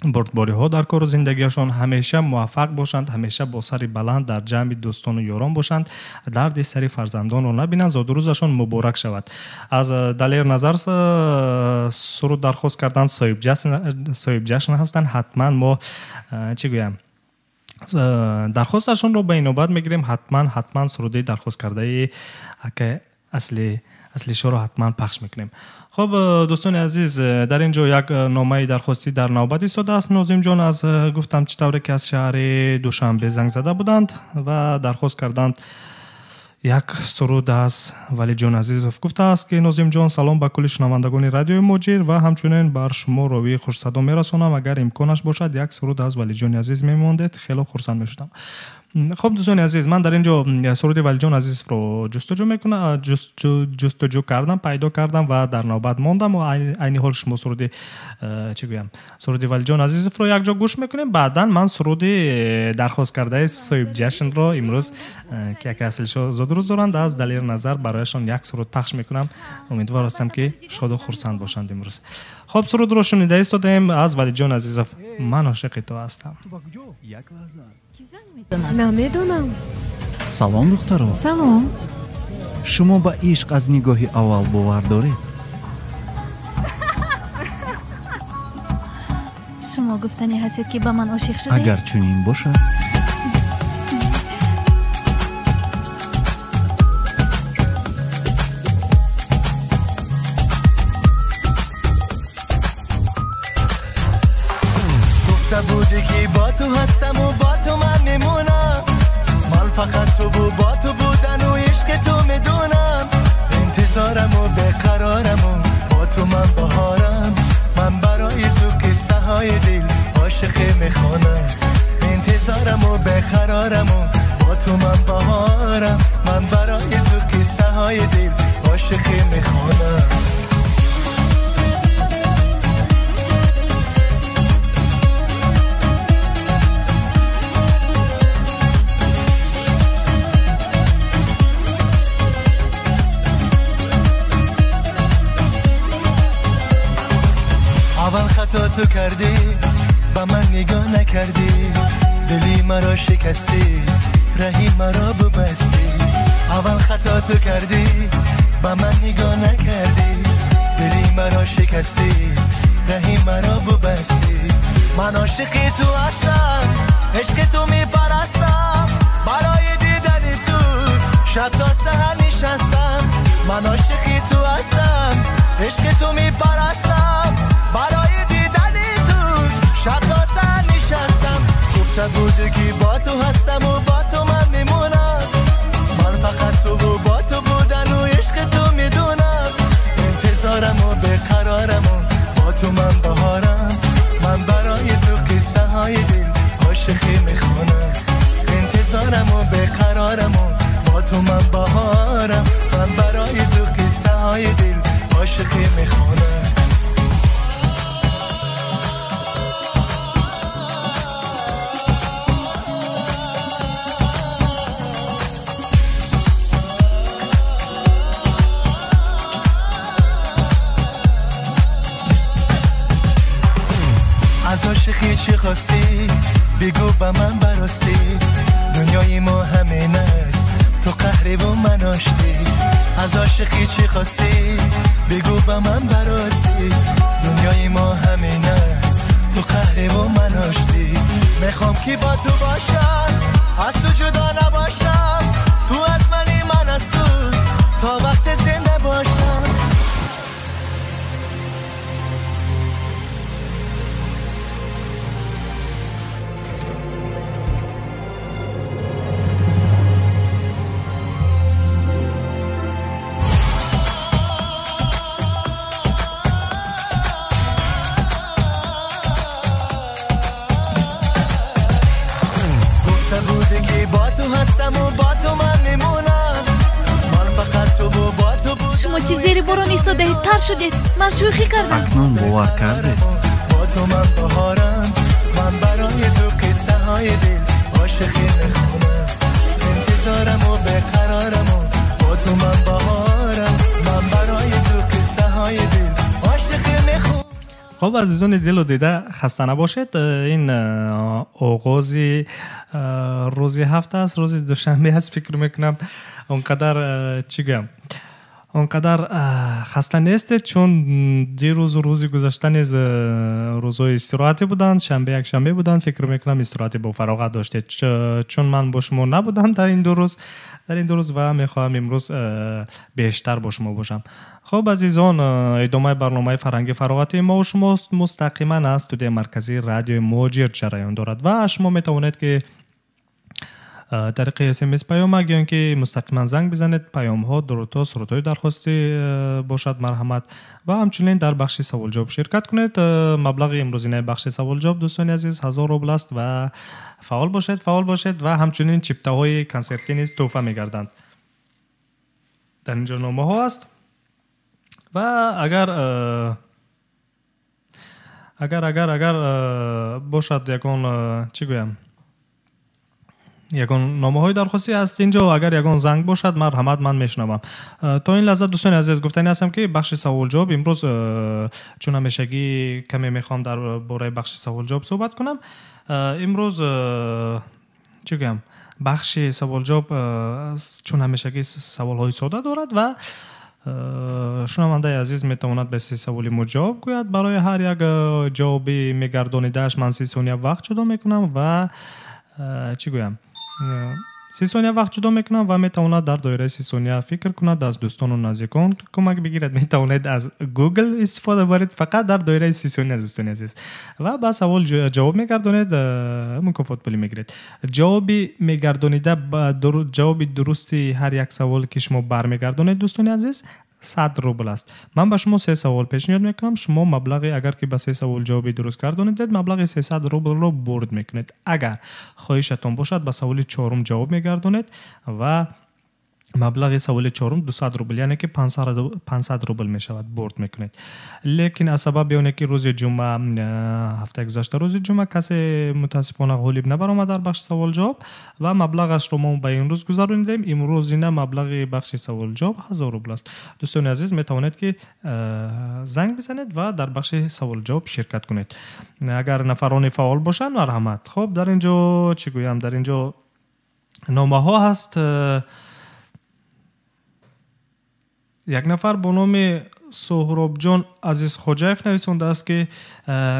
بردباری ها در کار و زندگیشان همیشه موفق باشند، همیشه با سری بلند در جمع دوستان و یاران باشند، درد سری فرزندان رو نبینند، زاد روزشان مبارک شود. از دلیر نظر سرود درخواست کردن صاحب جشن هستند. حتما ما درخواستشون رو به این نوبت میگیریم. حتما سرودی درخواست کرده اکه اصلی شو رو حتما پخش میکنیم. خب دوستان عزیز در اینجا یک نامه درخواستی در نوبت ایستاده است. ناظم جان از گفتم چطوره که از شهر دوشنبه زنگ زده بودند و درخواست کردند یک سرود از ولی جان عزیز گفته است که ناظم جان سلام به کل شنوندگان رادیو موجیر و همچنین بر شما راوی خوش صدا میرسانم. اگر امکانش باشد یک سرود از ولی جان عزیز میموندید خیلی خرسند میشدم. خب دوستان عزیز من در اینجا سرود ولی جان عزیز رو جستجو کردم، پیدا کردم و در نوبت ماندم و عین حال شما سرود ولی جان عزیز رو یک جا گوش میکنیم. بعدا من سرود درخواست کرده صاحب جشن رو امروز که یک اصلشو زاد روز دارند از دلیر نظر برایشان یک سرود پخش میکنم. امیدوار هستم که شاد و خرسند باشند امروز. خب سرود رو شنیده ایستادیم از ولی جان عزیز. من عاشق تو هستم. نمیدونم. سلام دخترم. سلام. شما با عشق از نگاهی اول باور دارید؟ شما گفتنی هستید که با من عاشق شدید؟ اگر چنین باشد گفته بودی که با تو هستم و با تو من میمونم، من فقط تو با تو بودن و عشق تو میدونم، انتظارم و بقرارم و با تو من بهارم، من برای تو قصه های دل عاشق میخوانم، انتظارم و بقرارم و با تو من بهارم، من برای تو قصه های دل عاشق میخوانم. اول خطا تو کردی با من نگاه نکردی، دلی مرا شکستی رهی مرا ببستی. اول خطا تو کردی با من نگاه نکردی، دلی مرا شکستی رهی مرا ببستی. من عاشق تو هستم، عشق تو میپرستم، برای دیدن تو شب تا سحر نشستم. من عاشق تو هستم، عشق تو میپرستم، برای دیدن عاشقی میخونم. از عاشقی چی خواستی بگو با من براستی، دنیای ما همین است تو قهری و من آشتی. از عاشقی چی خواستی بگو با من براستی، دنیای ما همین است تو قهری و من آشتی. میخوام که با تو باشم از تو جدا نباشم، تو از منی من از تو تا وقت زنده باشم. شما چی زیر بارون ایستاده تر شدید؟ من شوخی کردم. اکنون باور کرده با تو من بهارم، من برای تو قصه های دل عاشقی نخونم. انتظارم و بقرارم و با تو من بهارم، من برای تو قصه های دل عاشقی نخونم. خب عزیزان دل و دیده خسته نباشید. این آغازی روزی هفته است، روزی دوشنبه است. فکر میکنم اونقدر چی گم اونقدر خسته نیست، چون دیروز و روزی گذشتن از روزهای استراحتی بودند. شنبه یک شنبه بودند. فکر میکنم استراحتی با فراغت داشتید، چون من با شما نبودم در این دو روز و میخواهم امروز بیشتر با شما باشم. خب عزیزان، ادامه برنامه فرهنگ فراغتی ما و شما مستقیما از استودیو مرکزی رادیو موجی جریان دارد و شما میتوانید که طریق SMS پیامک یا اینکه مستقیما زنگ بزنید. پیام ها، درودها، سرودهای درخواستی باشد مرحمت و همچنین در بخش سوال جواب شرکت کنید. مبلغ امروزینه بخش سوال جواب دوستان عزیز 1000 روبل است و فعال باشید و همچنین چیپته های کنسرتی نیز تحفه میگردند. در اینجا نامه ها است و اگر باشد یکون چی گویم، یگان نامه های درخواستی هست اینجا و اگر یگان زنگ باشد مرحمت من میشنوم. تا این لحظه دوستان عزیز گفتنی هستم که بخش سوال جواب امروز چون همیشگی کمی میخوام در باره بخش سوال جواب صحبت کنم. امروز چی گم، بخش سوال جواب چون همیشگی سوال های ساده دارد و شنونده عزیز میتواند به 3 سوالی مجاب گوید. برای هر یک جوابی میگردانیدهش من 30 ثانیه وقت جدا میکنم و چی گویم 30 ثانیه وقت جدا میکنم و میتواند در دایره 30 ثانیه فکر کند، از دوستان و نزدیکان کمک بگیرد، میتواند از گوگل استفاده برید فقط در دایره 30 ثانیه دوستان عزیز و با سوال جواب میگردانید، مکافات پولی میگیرید. جوابی میگردانیده جواب درستی هر یک سوال که شما برمیگردانید دوستان عزیز 100 روبل است. من به شما 3 سوال پیشنهاد میکنم، شما مبلغی اگر که به 3 سوال جوابی درست گردانید مبلغ 300 روبل رو برد میکنید. اگر خواهشتون باشد به سوال 4 جواب میگردانید و مبلغ سوال 4 200 روبل یعنی که 500 روبل می شود برد میکنید. لیکن از سبب اونه که روز جمعه هفته گذشته روز جمعه کسی متاسفانه غالب نبرآمد در بخش سوال جواب و مبلغش رو ما به این روز گذراندیم. امروز این مبلغ بخش سوال جواب 1000 روبل است. دوستان عزیز می توانید که زنگ بزنید و در بخش سوال جواب شرکت کنید اگر نفران فعال باشند مرحمت. خب در اینجا چی گویم، در اینجا نامه ها هست. یک نفر با نام سهراب جان عزیز خوجایف نویسنده است که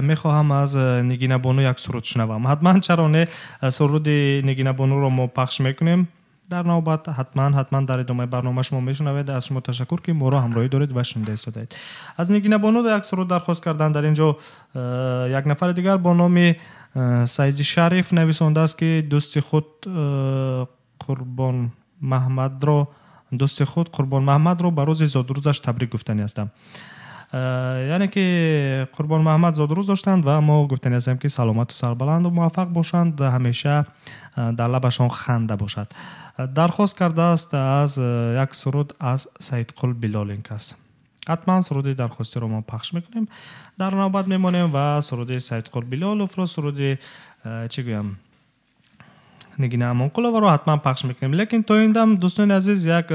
میخواهم از نگینه بانو یک سرود شنوم. حتما چرا نه، سرود نگینه بانو رو ما پخش میکنیم در نوبت. حتما در ادامه برنامه شما میشنوید. از شما تشکر که ما رو همراهی دارید و شنیده ایستادید. از نگینه بانو یک سرود درخواست کردن. در اینجا یک نفر دیگر با نام سعید شریف نویسنده است که دوست خود قربان محمد رو به روز زادروزش تبریک گفتنی هستم. یعنی که قربان محمد زادروز داشتند و ما گفتنی هستیم که سلامت و سربلند و موفق باشند، همیشه در لبشان خنده باشد. درخواست کرده است از یک سرود از سید قل بلال این کس حتما سرود درخواستی رو ما پخش میکنیم. در نوبت میمونیم و سرود سید قربیلالوف رو، سرود چی گویم نگینه امانقلوف رو حتما پخش میکنیم. لیکن تا این دم دوستان عزیز یک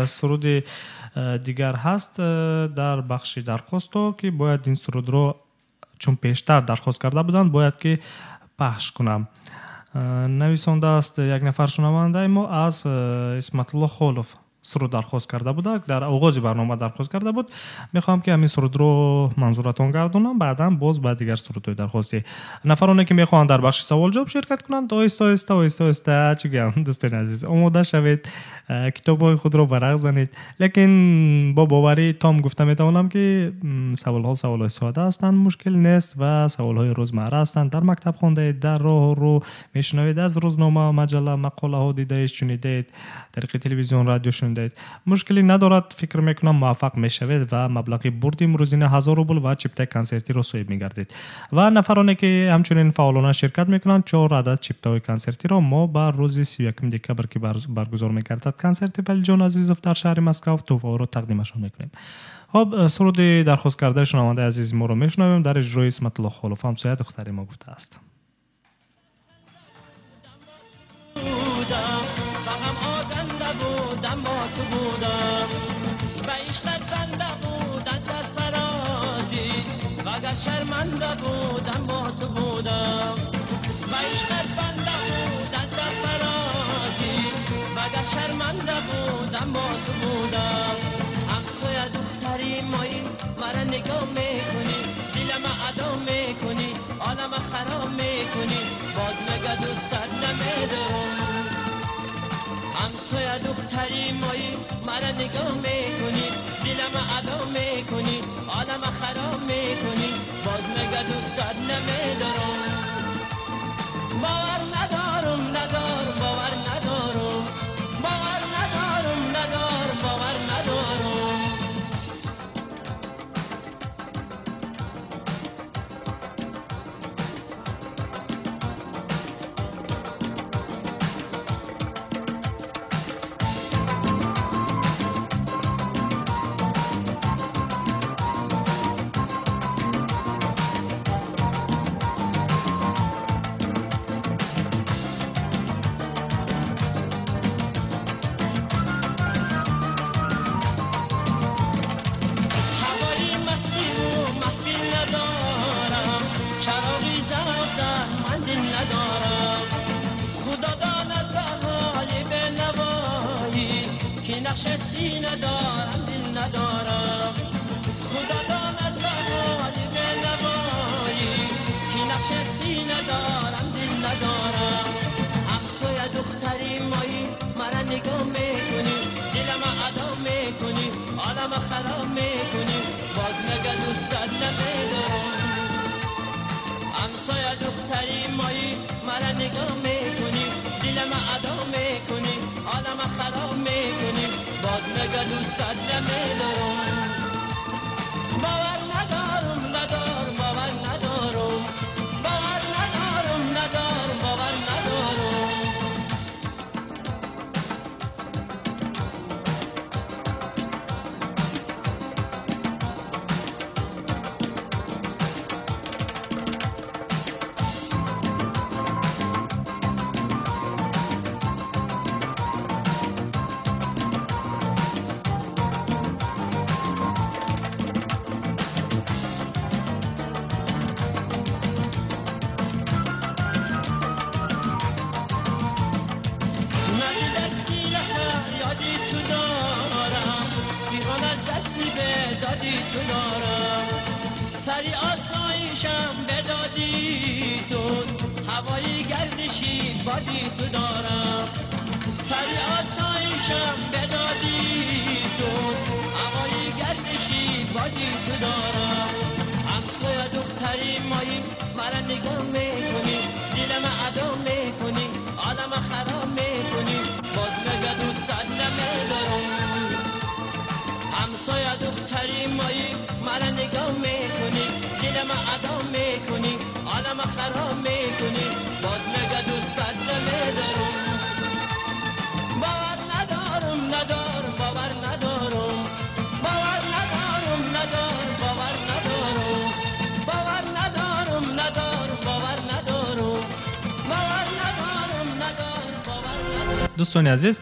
سرود دیگر هست در بخش درخواستو که باید این سرود رو چون پیشتر درخواست کرده بودن باید که پخش کنم. نویسنده است یک نفر شنونده ما از اسمت الله خولوف سرود درخواست کرده بود، در آغاز برنامه درخواست کرده بود. میخوام که همین سرود رو منظورتون گردونم، بعدا باز بعد دیگر سرود درخواستی نفرانی که میخوان در بخش سوال جواب شرکت کنند آهسته آهسته چی گم دوستان عزیز آماده شوید، کتاب‌های خود رو ورق زنید. لیکن با باوری تام گفته میتونم که سوال‌های ساده هستند، مشکل نیست و سوال‌های روزمره هستند. در مکتب خوندید، در راه رو میشنوید، از روزنامه، مجله، مقاله ها دیدید، شنیدید، طریق تلویزیون، رادیو شنیدید، مشکلی ندارد. فکر میکنم موفق میشوید و مبلغ بردیم روزانه 1000 روبل و چپتای کنسرتی رو صاحب میگردید. و نفرانی که همچنین فعالانه شرکت میکنند 4 عدد چپتای کنسرتی رو ما بر روز 31 دکبر که برگزار میگردد کنسرت پلجان عزیزوف در شهر مسکو توفا رو تقدیمشون میکنیم. خب سرود درخواست کرده شنونده عزیز ما رو میشنویم در اجرای اسمت الله خولوف. همسایه دختری ما گفته است. شرمنده بودم با تو بودم و عشقت بنده بود از فرازی و اگر شرمنده بودم با تو بودم. همسوی دختری مایی مرا نگاه میکنی، دلم ادا میکنی، عالم خراب میکنی، باز مگه دوستت نمیدارم. همسوی دختری مایی مرا نگاه میکنی، دلم ادا میکنی، عالم خراب میکنی، باز مگه دوستت نمیدارم. باور ندارم باور ندارم باور ندارم. خراب میکنی، باز مگه دوستت نمیدارم. همسایه دختری مایی مرا نگاه میکنی، دلم ادا میکنی، عالم خراب میکنی، باز مگه دوستت نمیدارم. باور ندارم باور ندارم باور ندارم. سری آسایشم بدادی تو، هوای گردشی بادی تو دارم. سری آسایشم بدادی تو، هوای گردشی بادی تو دارم. همسایه دختری مایی مرا نگاه میکنی، دلم ادا میکنی، عالم خراب میکنی، باز مگه دوستت نمیدارم. همسایه دختری مایی مرا نگاه میکنی، دلم ادا میکنی، عالم خراب میکنی، باز مگه دوستت نمیدارم. باور ندارم باور ندارم باور ندارم دوستان عزیز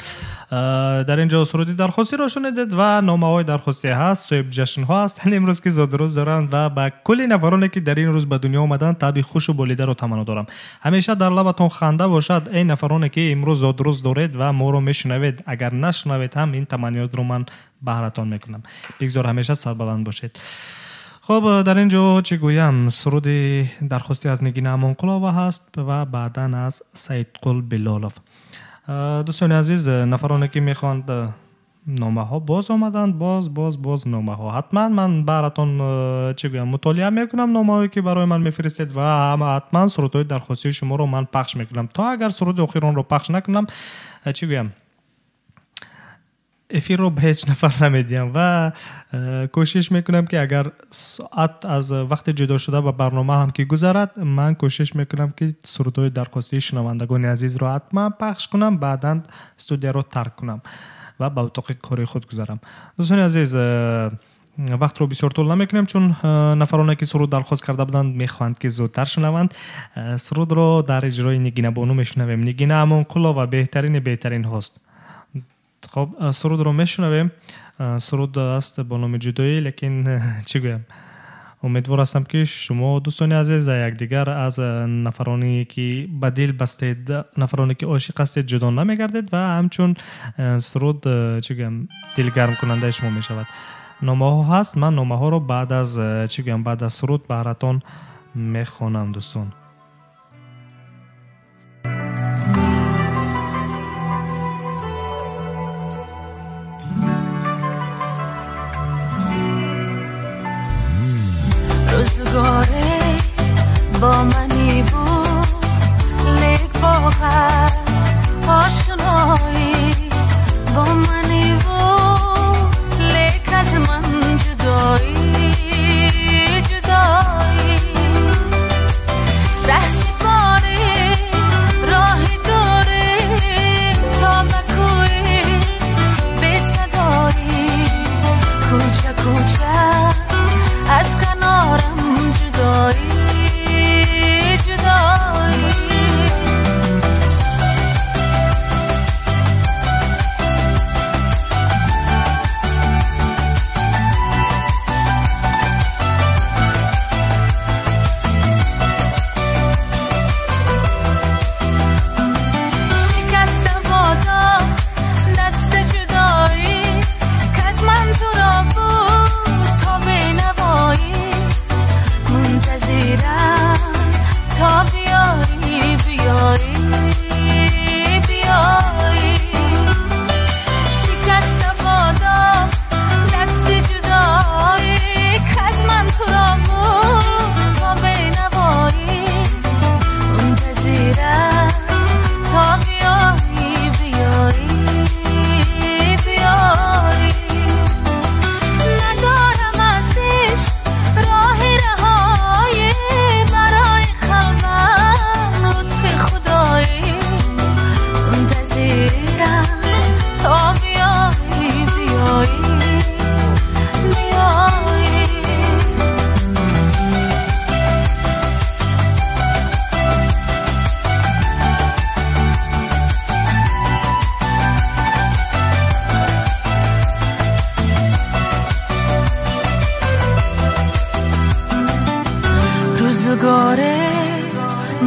در اینجا سرودی درخواستی رو شنیدید و نامه‌های درخواستی هست، صاحب جشن ها هستن امروز که زاد روز دارن و با کلی نفرانی که در این روز به دنیا اومدن تبی خوش و بولیده رو تمنا دارم. همیشه در لبتون خنده باشد این نفرانی که امروز زاد روز دارید و ما رو میشنوید. اگر نشنوید هم این تمنیات رو من بهرتون میکنم. بگذار همیشه سربلند باشید. خب در اینجا چی گویم، سرودی درخواستی از نگین امانقلوه هست و بعدن از سید قل بلالوف. دوستان عزیز، نفرانی که میخواند نامه ها باز آمدند، باز نامه ها. حتما من براتون چی گویم مطالعه میکنم نامه هایی که برای من میفرستید و حتما سرودهای درخواستی شما رو من پخش میکنم. تا اگر سرود اخیران رو پخش نکنم چی گویم افیر رو به هیچ نفر نمیدیم و کوشش میکنم که اگر ساعت از وقت جدا شده و برنامه هم که گذرد، من کوشش میکنم که سرودهای درخواستی شنوندگان عزیز رو حتما پخش کنم، بعداً استودیو رو ترک کنم و به اتاق کاری خود گذارم. دوستان عزیز، وقت رو بسیار طول نمیکنیم چون نفرانی که سرود درخواست کرده بودند میخواند که زودتر شنوند. سرود رو در اجرای نگین بانو میشنویم. نگین امانقلوه بهترین هست. خب سرود رو میشنویم. سرود است با نام جدایی، لیکن چی گویم، امیدوار هستم که شما دوستان عزیز یکدیگر از نفرانی که به دل بستید، نفرانی که عاشق هستید جدا نمیگردید و همچون سرود چی گویم دلگرم کننده شما میشود. نامه ها هست، من نامه ها رو بعد از چی گویم بعد از سرود براتون میخوانم. دوستان روزگاره با منی بود، لیک واقعا آشنایی با منی بود، لیک از من جدایی رهسی باری راهی داری تا بکوی به صدایی کوچه از کنارم جدایی روزگاره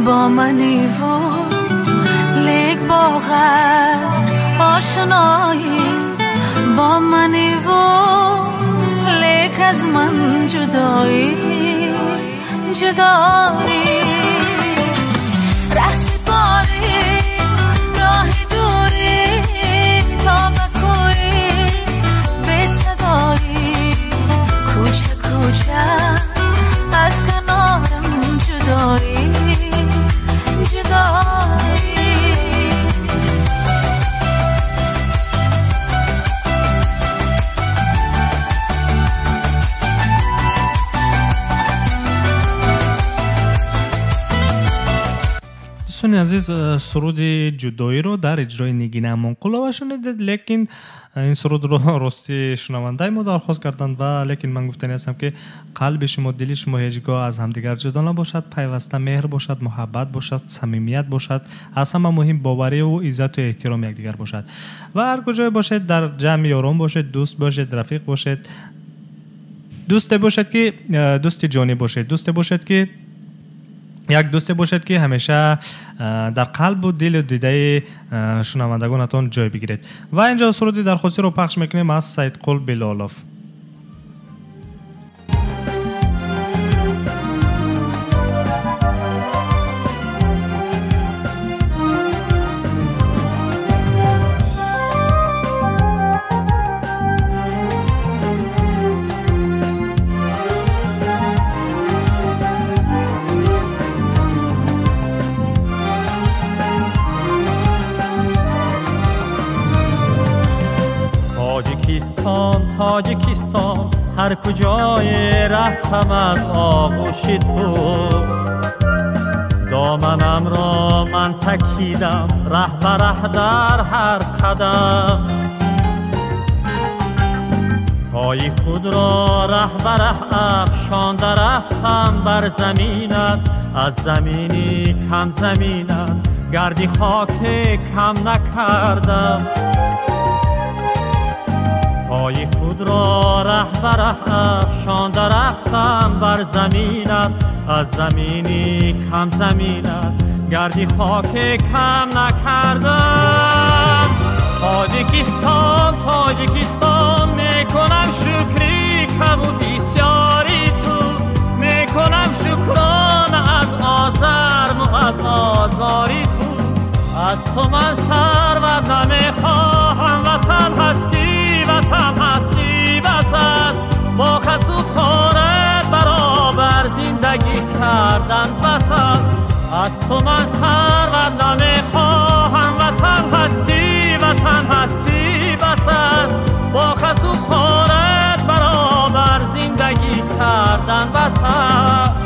با منی بود، لیک واقعا آشنایی با منی بود، لیک از من جدایی رهسی باری راهی دوری تا بکوی به صدایی کوچه از کنارم جدایی دوستان عزیز، سرود جدایی رو در اجرای نگین امانقلوه شنیدید، لیکن این سرود رو راستی شنونده ما درخواست کردند و لیکن من گفتنی هستم که قلب شما، دل شما هیچگاه از همدیگر جدا نباشد، پیوسته مهر باشد، محبت باشد، صمیمیت باشد، از همه مهم باوری و عزت و احترام یکدیگر باشد و هر کجای باشید در جمع یاران باشید، دوست باشید، رفیق باشید، دوست باشد که دوست جانی باشید، دوست باشد که یک دوست باشد که همیشه در قلب و دل و دیده شنوندگانتان جای بگیرید. و اینجا سرودی درخواستی رو پخش میکنیم از سیدقل بلالوف. تاجیکستان هر کجای رفتم از آغوش تو، دامنم را من تکیدم ره به ره در هر قدم، پای خود را ره به ره افشانده رفتم بر زمینت، از زمینی کم زمینت گردی خاک کم نکردم، پای خود را ره به ره افشانده رفتم بر زمینت، از زمینی کم زمینت گردی خاک کم نکردم. تاجیکستان تاجیکستان میکنم شکری کم و بسیاری تو، میکنم شکران از آزرم و از آزاری تو، از تو من ثروت نمیخواهم، وطن هستی وطن هستی بس است، با خس و خارت برابر زندگی کردن بس است، از تو من ثروت نمیخواهم، وطن هستی وطن هستی بس است، با خس و خارت برابر زندگی کردن بس است.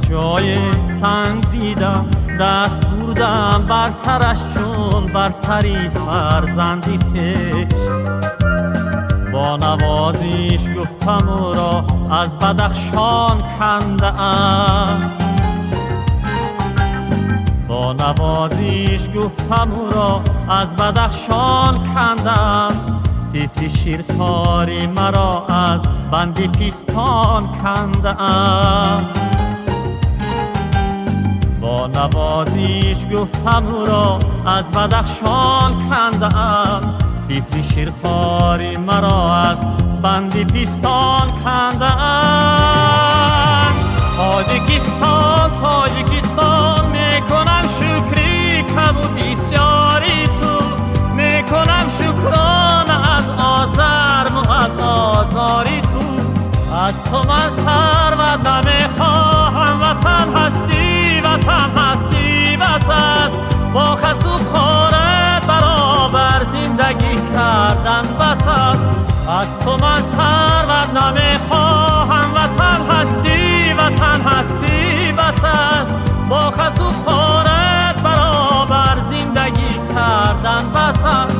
جای سنگ دیدم دست بردم بر سرش چون بر سری فرزندی خویش، با نوازش گفتم او را از بدخشان کنده ام، با نوازش گفتم او را از بدخشان کنده ام، طفل شیرخواری مرا از بند پیستان کنده ام، با نوازش گفتم او را از بدخشان کنده ام، طفل شیرخواری مرا از بند پیستان کنده ام. تاجیکستان تاجیکستان میکنم شکری کم و بسیاری تو، میکنم شکران از آزرم و از آزاری تو، از تو من ثروت نمیخواهم، وطن هستی وطن هستی بس است، با خس و خارت برابر زندگی کردن بس است، از تو من ثروت نمیخواهم، وطن هستی وطن هستی بس است، با خس و خارت برابر زندگی کردن بس است،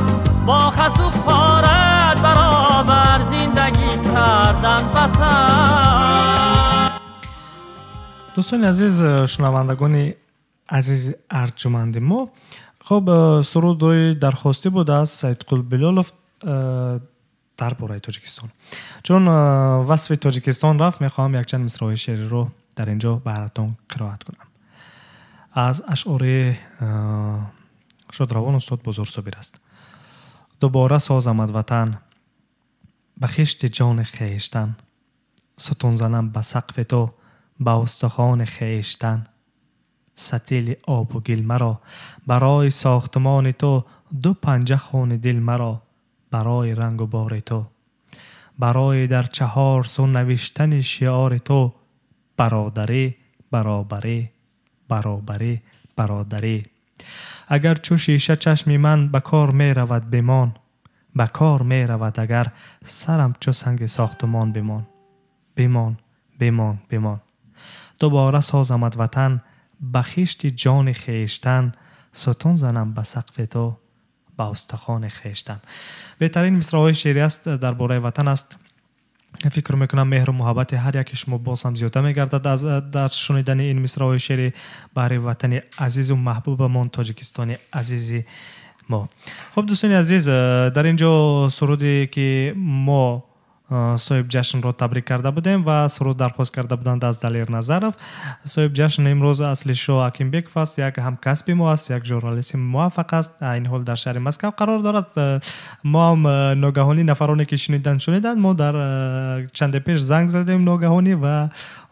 با خس و خارت برابر زندگی کردن بس است. دوستان عزیز، شنوندگان عزیز ارجمند ما، خب سرودی درخواستی بود از سیدقل بلالوف درباره تاجیکستان. چون وصف تاجیکستان رفت، میخواهم یک چند مصرع شعری رو در اینجا براتون قرائت کنم از اشعار شادروان استاد بزرگ صابر است. دوباره ساز آمد وطن به خشت جان خویشتن، ستون زنم به سقف تو به استخوان خویشتن، ستیل آب و گل مرا. برای ساختمان تو دو پنجه خون دل مرا. برای رنگ و بار تو، برای در چهار سو نوشتن شعار تو. برادری برابری برابری برادری. اگر چو شیشه چشم من به کار می رود بمان، به کار می رود اگر سرم چو سنگ ساختمان بمان. بمان بمان بمان. دوباره سازمت وطن به خیشت جان خیشتن. ستون زنم به سقف تو به استخوان خیشتن. بهترین مصرع‌های شعری است درباره وطن است. فکر میکنم مهر و محبت هر یک شما باز هم زیاده میگردد از در شنیدن این مصرع‌های شعری برای وطن عزیز و محبوبمان تاجیکستان عزیزی ما. خب دوستان عزیز، در اینجا سرودی که ما صاحب جشن را تبریک کرده بودیم و سرود درخواست کرده بودند از دلیر نظرف. صاحب جشن امروز اصلش حکیم بیکوف است، یک همکسب ما است، یک ژورنالیست موفق است. این حال در شهر مسکو قرار دارد. ما هم ناگهانی نفرانی که شنیدن ما در چند پیش زنگ زدیم ناگهانی و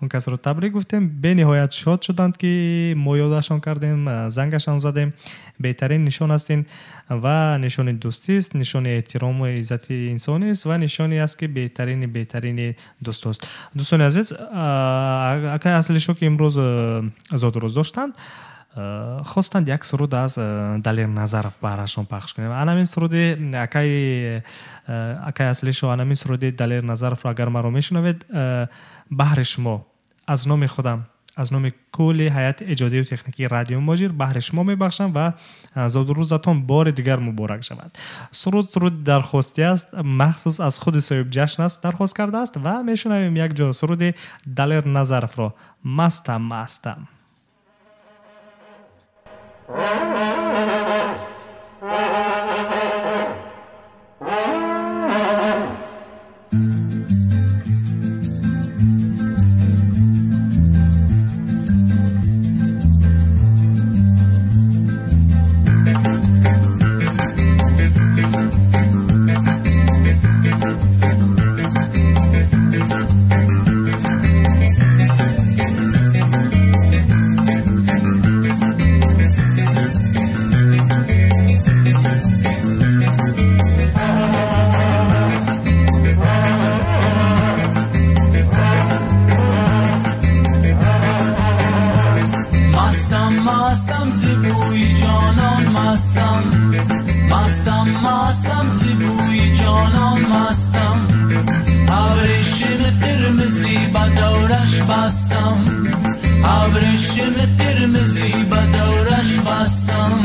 اون کس رو تبریک گفتیم. به نهایت شاد شدند که ما یادشان کردیم، زنگشان زدیم. بهترین نشان است این و نشان دوستی است، نشان احترام و عزت انسانی است و نشانی است که بهترین دوست است. دوستان عزیز، اکای اصلشو که امروز آزاد روز داشتند خواستند یک سرود از دلیر نظرف براشون پخش کنیم. همین سرود اکای اصلشو، همین سرود دلیر نظرف را اگر مرا میشنوید، بهر شما از نام خودم، از نام کل هیئت ایجادی و تکنیکی رادیو ماجر بهر شما میبخشم و آزاد روزتان بار دیگر مبارک شود. سرود درخواستی است، مخصوص از خود صاحب جشن است درخواست کرده است و میشنویم یک جا سرود دلیر نظرف را. مستم مستم زیبوی جانان مستم، ابریشم قرمزی به دورش بستم، ابریشم قرمزی به دورش بستم.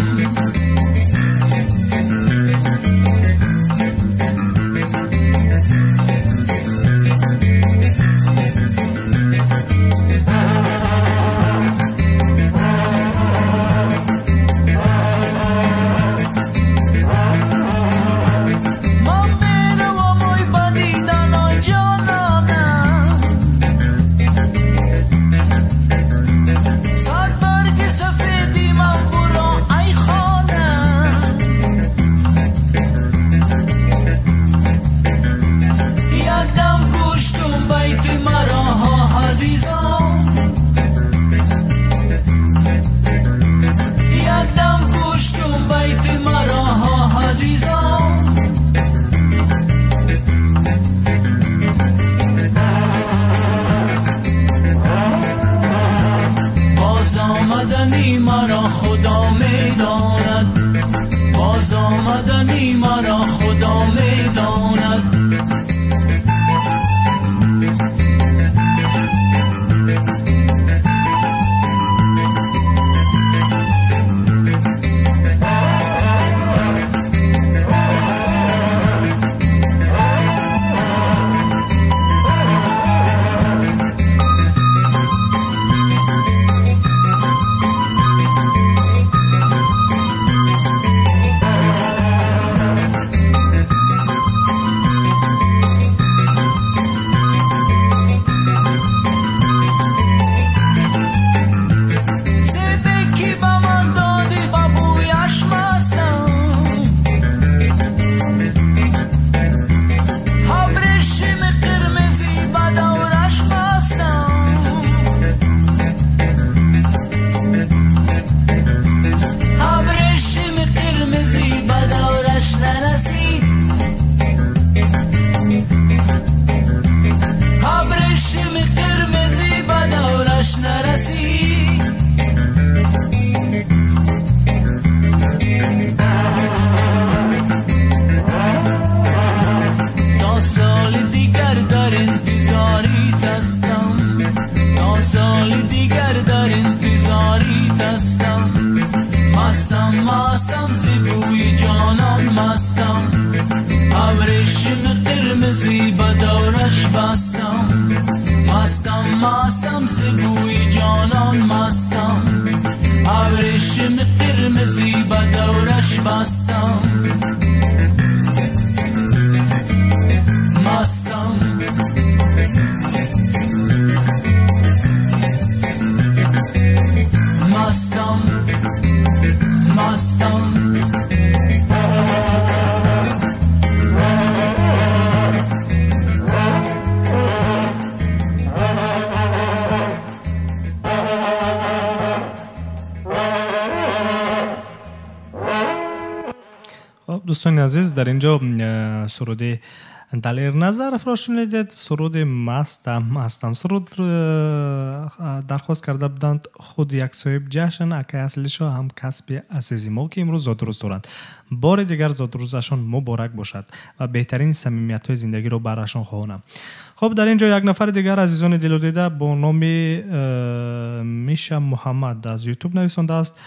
کسی تا سال دیگر در انتظاری هستم تا سال دیگر در انتظاری هستم مستم مستم زیبوی جانان مستم ابریشم قرمزی به دورش بستم مستم مستم زیبوی جانان مستم ابریشم قرمزی به دورش بستم مستم مستم مستم دوستان عزیز در اینجا سرود دلیر نظر افراد شنیدید. سرود مستم سرود درخواست کرده بودند خود یک صاحب جشن اکه اصلیش هم کسب عزیزی ما که امروز زادروز دارند. بار دیگر زادروزشان مبارک باشد و بهترین صمیمیت های زندگی رو براشان خواهانم. خب در اینجا یک نفر دیگر عزیزان دل و دیده با نام میشا محمد از یوتیوب نویسنده است.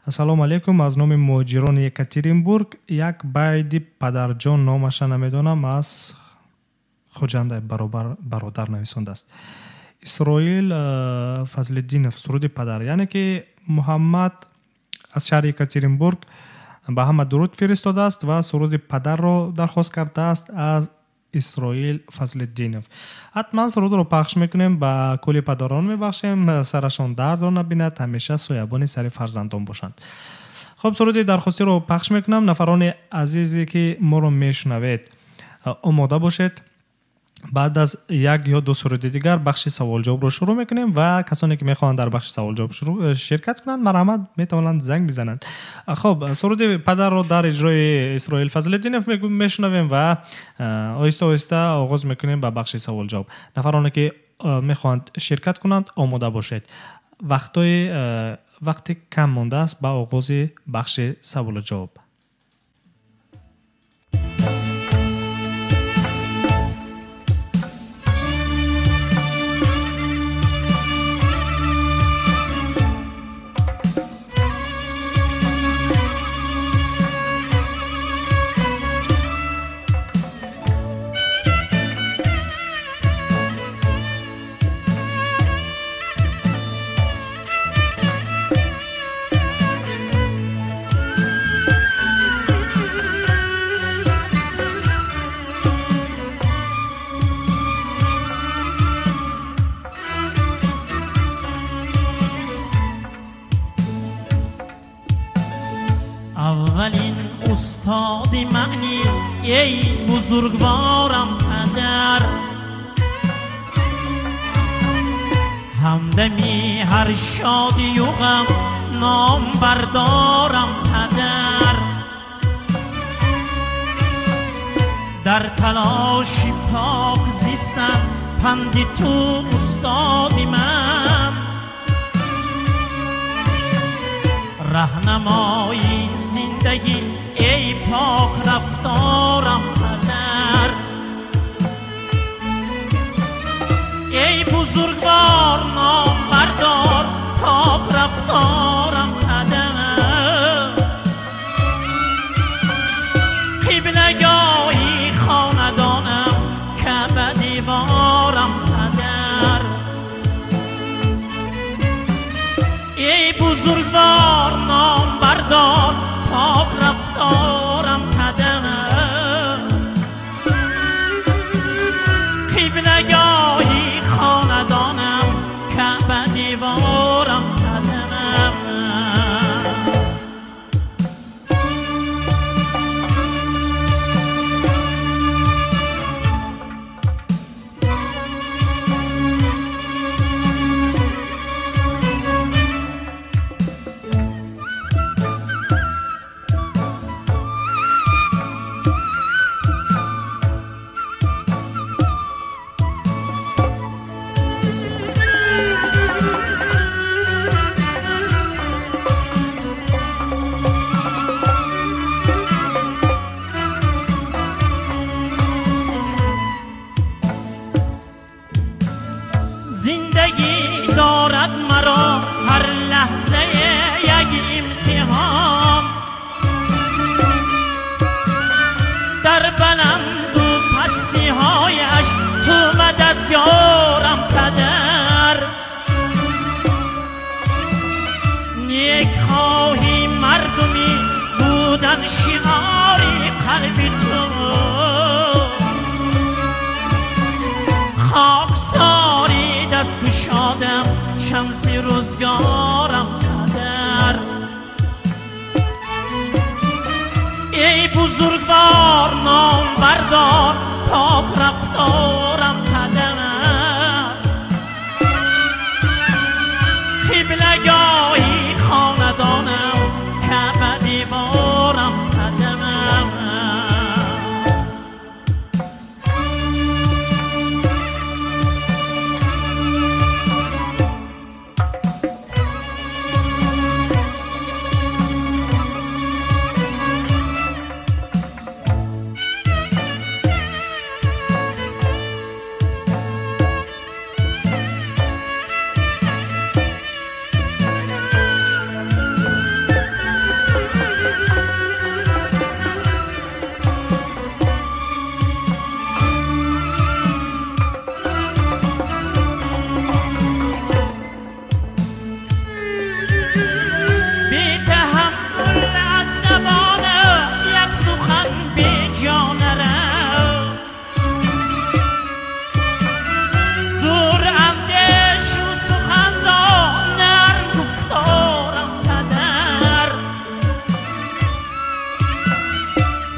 سلام علیکم، از نام مهاجران یکاترینبورگ یک باید پدرجان نامش نمیدانم از خوجنده برادر نویسنده است. اسرائیل فضلالدین سرود پدر، یعنی که محمد از شهر یکاترینبورگ به همه درود فرستاده است و سرود پدر را درخواست کرده است از اسرائیل فضلالدینов. حتما سرود رو پخش میکنیم، با کلی پدران میبخشیم، سرشان درد رو نبیند، همیشه سویابان سر فرزندان باشند. خب سرود درخواستی رو پخش میکنم. نفران عزیزی که ما رو میشنوید آماده باشید. بعد از یک یا دو سرود دیگر بخش سوال جواب رو شروع میکنیم و کسانی که میخوان در بخش سوال جواب شرکت کنند مرحمت میتونند زنگ بزنند. خب سرود پدر رو در اجرای اسرائیل فضلالدینov میشنویم و آهسته آهسته آغاز میکنیم با بخش سوال جواب. نفرانی که میخواند شرکت کنند آماده باشید. وقتی کم مانده است با آغاز بخش سوال جواب. اولین استاد معنی ای بزرگوارم پدر، همدمی هر شادی و غم نام بردارم پدر. در تلاش پاک زیستن پندی تو استادی من، رهنمایی زندگی ای پاک رفتارم پدر. ای بزرگوار نام بردار پاک رفتارم پدر. قبلگاهی خاندانم که به دیوارم پدر. ای بزرگوار نام بردار پاک رفتارم پدر. قبلگاهی خاندانم که به دیوارم پدر. بلند و پستی هایش تو مددگارم پدر نیک خواهی مردمی بودن شعاری قلبی تو خاکساری دست کشادم شمس روزگارم پدر ای بزرگوار نام بردار پاک رفتارم پدر قبلگاهی خاندانم کعبه دیوارم پدرم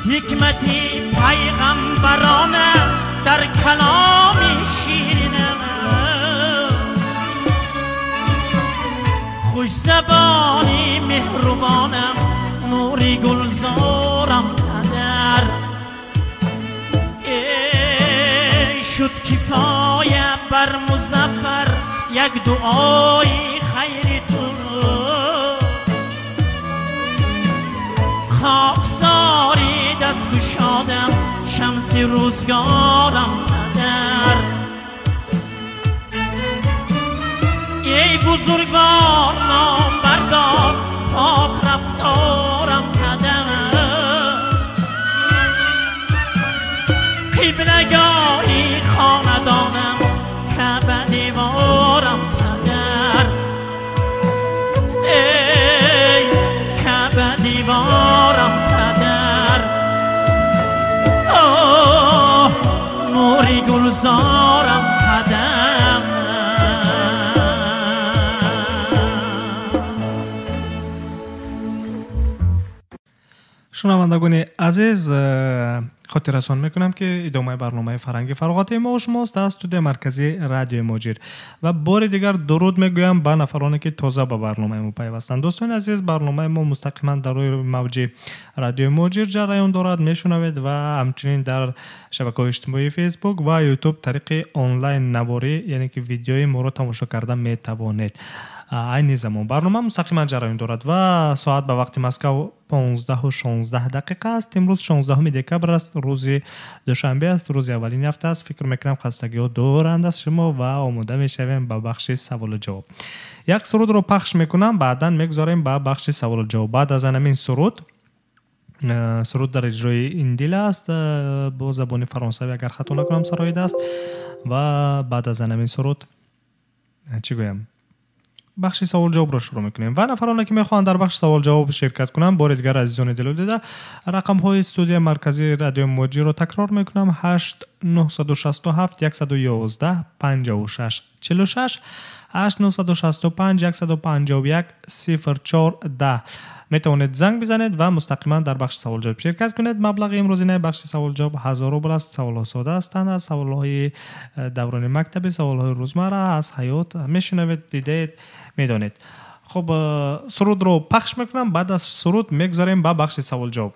حکمتی پیغمبرانه در کلام شیرینم خوش زبانی مهربانم نوری گلزارم پدر ای شد کفایه بر مظفر یک دعای خیری تو خاکساری دست کشادم شمس روزگارم پدر ای بزرگوار نام بردار پاک رفتارم پدر قبلگاهی خاندانم کعبه دیوارم پدر ای کعبه دیوارم پدر آه نوری گلزارم پدر شنوندگان عزیز خاطر رسان میکنم که ادامه برنامه فرهنگی فراغت ما شماست از استودیو مرکزی رادیو موجیر و بار دیگر درود میگویم به نفرانی که تازه به برنامه ما پیوستند. دوستان عزیز برنامه ما مستقیما در روی موج رادیو موجیر جریان دارد، میشنوید و همچنین در شبکه‌های اجتماعی فیسبوک و یوتیوب طریق آنلاین نواری یعنی که ویدیوی ما رو تماشا کردن میتوانید. این زمان برنامه مستقیما جریان دارد و ساعت به وقت مسکو 15:16 است. امروز 16 دکبر است، روز دوشنبه است، روز اولین هفته است. فکر میکنم خستگی ها دورند از شما و آماده میشویم به بخش سوال و جواب. یک سرود رو پخش میکنم، بعدا میگذاریم به بخش سوال و جواب. بعد از همین سرود در اجرای ایندیل است با زبان فرانسوی اگر خطا نکنم سرایده است و بعد از همین سرود چی گویم بخش سوال جواب را شروع میکنیم و نفرانی که میخوان در بخش سوال جواب شرکت کنن بار دیگر عزیزان دل و دیده رقم های استودیو مرکزی رادیو موجی رو تکرار میکنم 8967 111 56 46 8965 151 0410 میتونید زنگ بزنید و مستقیما در بخش سوال جواب شرکت کنید. مبلغ امروزینه بخش سوال جواب 1000 روبل است. سوال ها ساده هستند، از سوال های دوران مکتبی، سوال های روزمره، از حیات میشنوید، دیدید، میدونید. خب سرود رو پخش میکنم، بعد از سرود میگذاریم با بخش سوال جواب.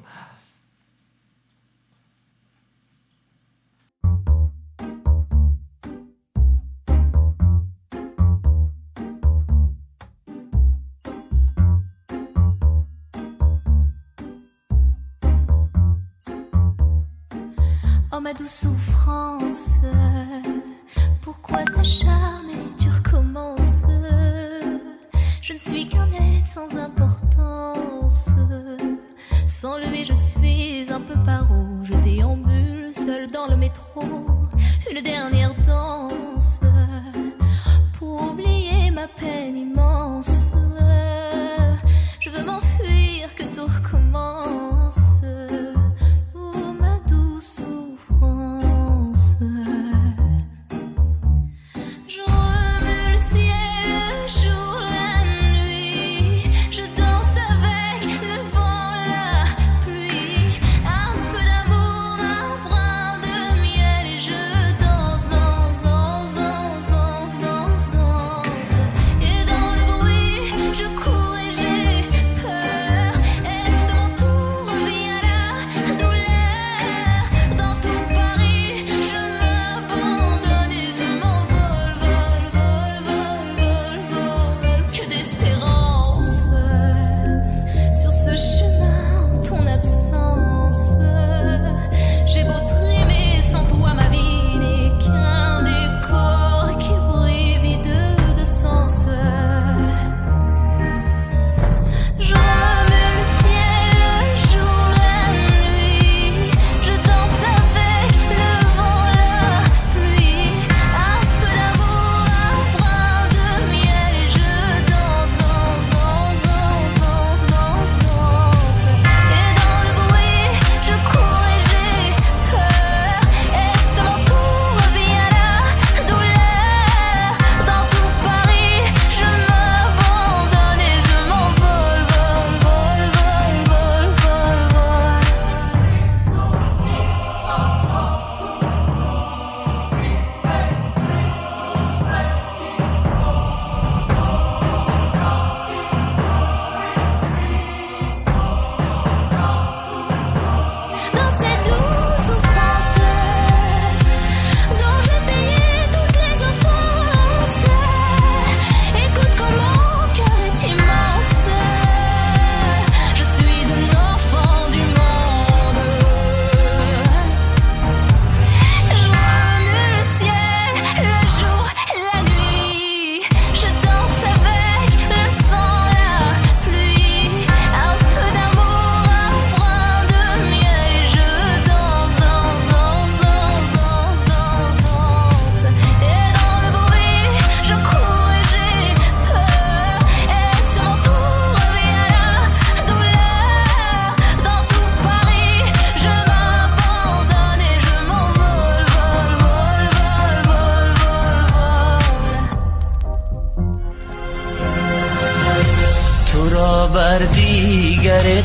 Oh ma douce souffrance, pourquoi s'acharner, tu recommences. Je ne suis qu'un être sans importance. Sans lui je suis un peu paro, je déambule.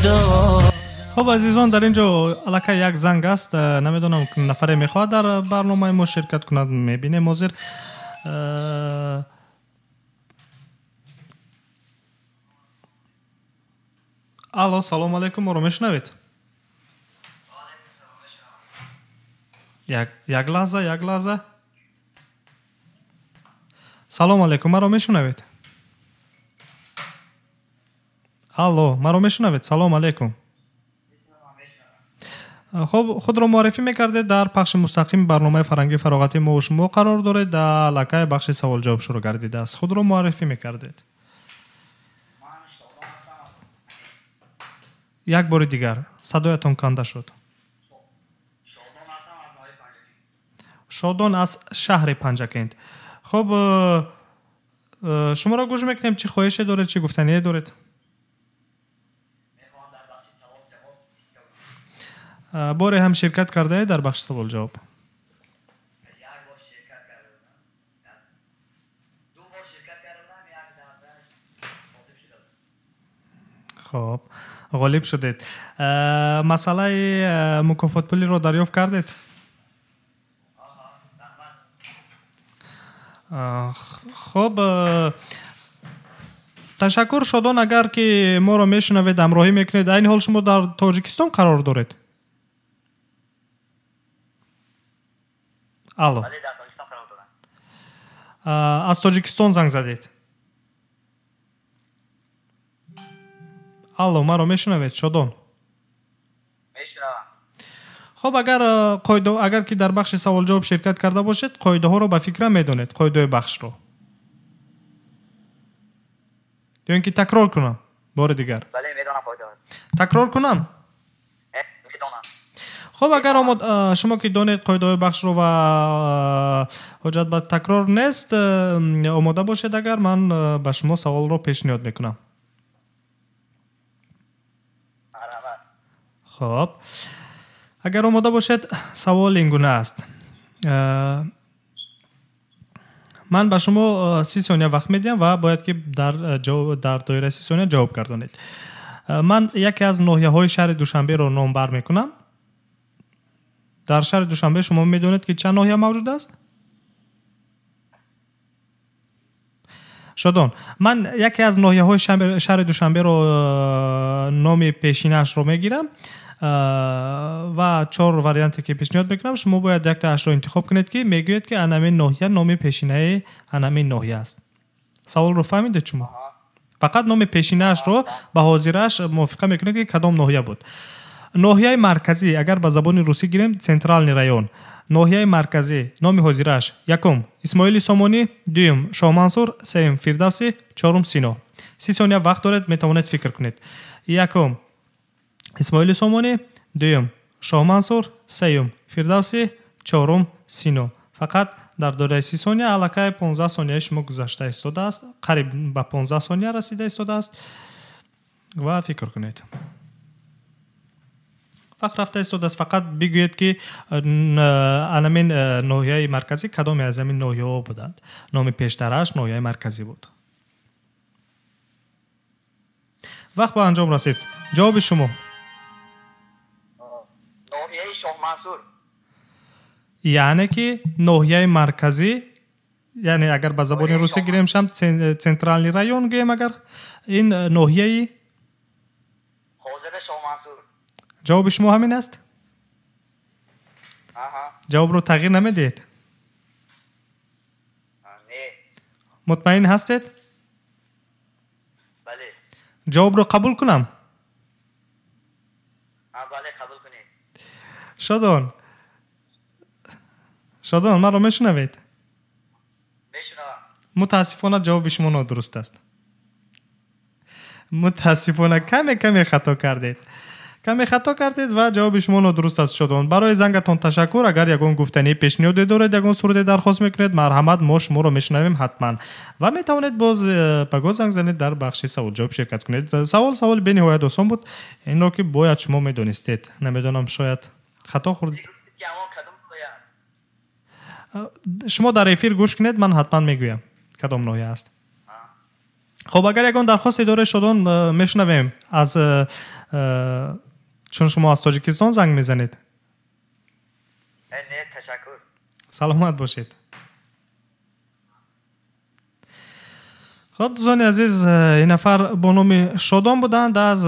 دار. خب عزیزان در اینجا علاقه یک زنگ است نمیدونم نفره میخواد در برنامه ما شرکت کند میبینه مازر الو سلام علیکم ما رو میشنوید یک لحظه سلام علیکم ما رو میشنوید الو ما رو میشنوید سلام علیکم خب خود را معرفی میکردید در پخش مستقیم برنامه فرنگی فراغتی ما و شما قرار دارید در علاقه بخش سوال جواب شروع گردیده است خود را معرفی میکردید یک بار دیگر صدایتان کنده شد شادان از شهر پنجکند خب شما را گوش میکنیم چی خواهشی دارید چی گفتنی دارید باره هم شرکت کرده در بخش سوال جواب خب غالب شدید مسئله مکافات پولی رو دریافت کردید خب تشکر شادان اگر که ما رو میشنوید همراهی میکنید این حال شما در تاجیکستان قرار دارید الو از تاجیکستان زنگ زدید الو ما رو میشنوید شادان خب اگر که در بخش سوال جواب شرکت کرده باشید قاعده ها رو به فکر میدونید قاعده بخش رو یا اینکه تکرار کنم بار دیگر بله میدونم قاعده تکرار کنم میدونم خب اگر شما که دانید قاعده بخش رو و حجت به تکرار نیست آماده باشید اگر من به شما سوال رو پیشنهاد میکنم خب اگر آماده باشید سوال این گونه است من به شما 30 ثانیه وقت میدم و باید که در دایره 30 ثانیه جواب گردانید من یکی از ناحیه‌های شهر دوشنبه رو نام بر میکنم در شهر دوشنبه شما میدونید که چند ناحیه موجود است شادان من یکی از ناحیه‌های شهر دوشنبه رو نام پیشینه‌اش رو میگیرم و 4 وریانتی که پیشنهاد میکنم شما باید یک تاش رو انتخاب کنید که میگوید که انامین ناحیه نام پیشینه انامین ناحیه است سوال رو فهمیدید شما فقط نام پیشینه‌اش رو به حاضرش موافقه میکنید که کدام ناحیه بود ناحیه مرکزی اگر به زبان روسی گیریم سنترالنی رایون ناحیه مرکزی نام حاضرش یکم اسماعیل سامانی دوم شاه منصور سوم فردوسی چهارم سینا 30 ثانیه وقت دارید میتوانید فکر کنید یکم اسماعیل سامانی دوم شاه منصور سوم فردوسی چهارم سینا فقط در دوره 30 ثانیه علاقه 15 ثانیه شما گذشته ایستاده است قریب به 15 ثانیه رسیده ایستاده است و فکر کنید وقت رفته ایستاده است فقط بگویید که علامین ناحیه مرکزی کدام از این ناحیه ها بودند نام پیشترش ناحیه مرکزی بود وقت به انجام رسید جواب شما ناحیه شاه منصور یعنی که ناحیه مرکزی یعنی اگر به زبان روسی گیریم شم سنترالنی رایون گیم اگر این ناحیه حاضر شاه منصور جواب شما همین است جواب رو تغییر نمیدید نه مطمئن هستید بله جواب رو قبول کنم بله قبول کنید شادان من رو میشنوید میشنوم متاسفانه جواب شما نادرست است متاسفانه کمی خطا کردید و جواب شما نادرست است شادان برای زنگتان تشکر اگر یگان گفتنی پیشنهاد دارید یگان سورد درخواست میکنید مرحمت ما شما رو میشنویم حتما و میتوانید باز باز زنگ زنید در بخش سوال جواب شرکت کنید سوال به نهایت آسان بود این رو که باید شما میدونستید نمیدونم شاید خطا خوردید شما در افیر گوش کنید من حتما میگویم کدام ناحیه است خب اگر یکان درخواستی داره شدون میشنویم از چون شما از تاجیکستان زنگ میزنید. نه تشکر. سلامت باشید. خب دوستان عزیز، این نفر با نام شادان بودند از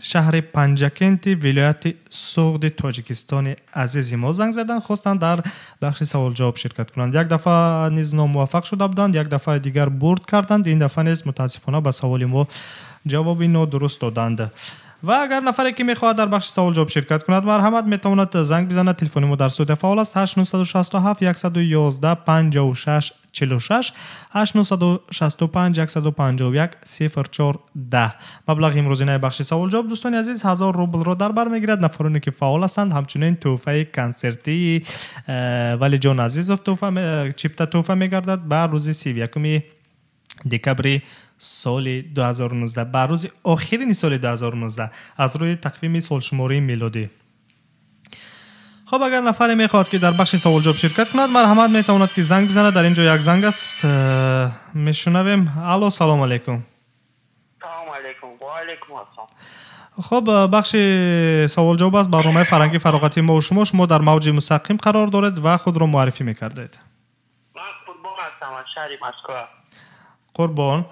شهر پنجکنتی ولایت سوغد تاجیکستان عزیز ما زنگ زدن، خواستند در بخش سوال جواب شرکت کنند. یک دفعه نیز ناموفق شده بودند، یک دفعه دیگر برد کردند. این دفعه نیز متاسفانه به سوال ما جواب نادرست دادند. و اگر نفری که میخواهد در بخش سوال جواب شرکت کند مرحمت میتواند زنگ بزند. تلفن ما در صوت فعال است 8967 111 56 46 8965 151 0410. مبلغ امروزینه بخش سوال جواب دوستان عزیز 1000 روبل را در بر میگیرد. نفرانی که فعال هستند همچنین تحفه کنسرتی ولی جان عزیز چیپتا تحفه میگردد بر روز 31 دکبر سال 2019 بر روز آخرین سال 2019 از روی تقویم سال شماری میلادی. خب اگر نفری میخواد که در بخش سوال جواب شرکت کند مرحمت میتواند که زنگ بزنه. در اینجا یک زنگ است، میشنویم. الو سلام علیکم. سلام علیکم. و علیکم السلام. خب بخش سوال جواب است برنامه فرنگی فراغتی ما و شما در موج مستقیم قرار دارد و خود را معرفی میکردید. من قربان هستم از شهر مسکو. قربان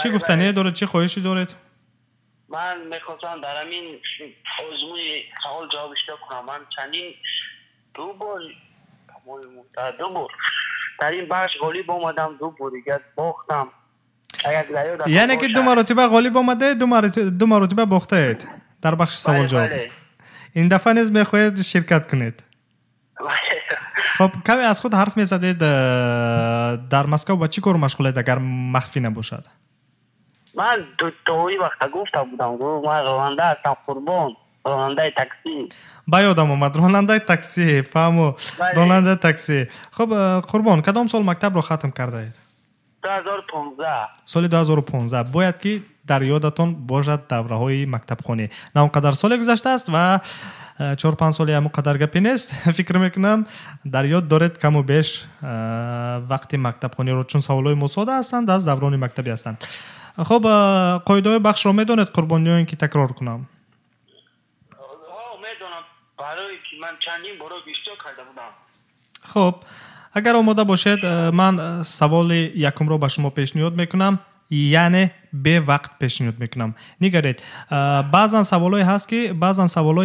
چی گفتنی دارید؟ چی خواهشی دارید؟ من میخواستم در همین موضوع سوال جواب اشتراک کنم. من چندین دو بار در این بخش غالب آمدم، دو بار دیگر باختم. یعنی که دو مرتبه غالب آمده، دو مرتبه باخته اید در بخش سوال جواب. این دفعه نیز میخواهید شرکت کنید. خب کمی از خود حرف میزدید. در مسکو با چی کار مشغولید اگر مخفی نباشد؟ من دوی وقت گفته بودم من راننده هستم قربان، راننده تاکسی. با یادم اومد راننده تاکسی. فهمو راننده تاکسی. خب قربان کدام سال مکتب رو ختم کرده اید؟ 2015. سال 2015 باید که در یادتون باشد دوره های مکتب خانه. نه اونقدر سال گذشته است و 4-5 سالی هم قدر گپی نیست. فکر میکنم در یاد دارید کم و بیش وقتی مکتب خانه رو، چون سوالای مساعده هستند از دوران مکتبی هستند. خب قاعده بخش رو میدونید قربان یا اینکه تکرار کنم؟ میدونم برای که من چندین بار اشتراک کرده بودم. خب اگر آماده باشید من سوال یکم رو به شما پیشنهاد میکنم، یعنی به وقت پیشنهاد میکنم. نگرید بعضا سوالای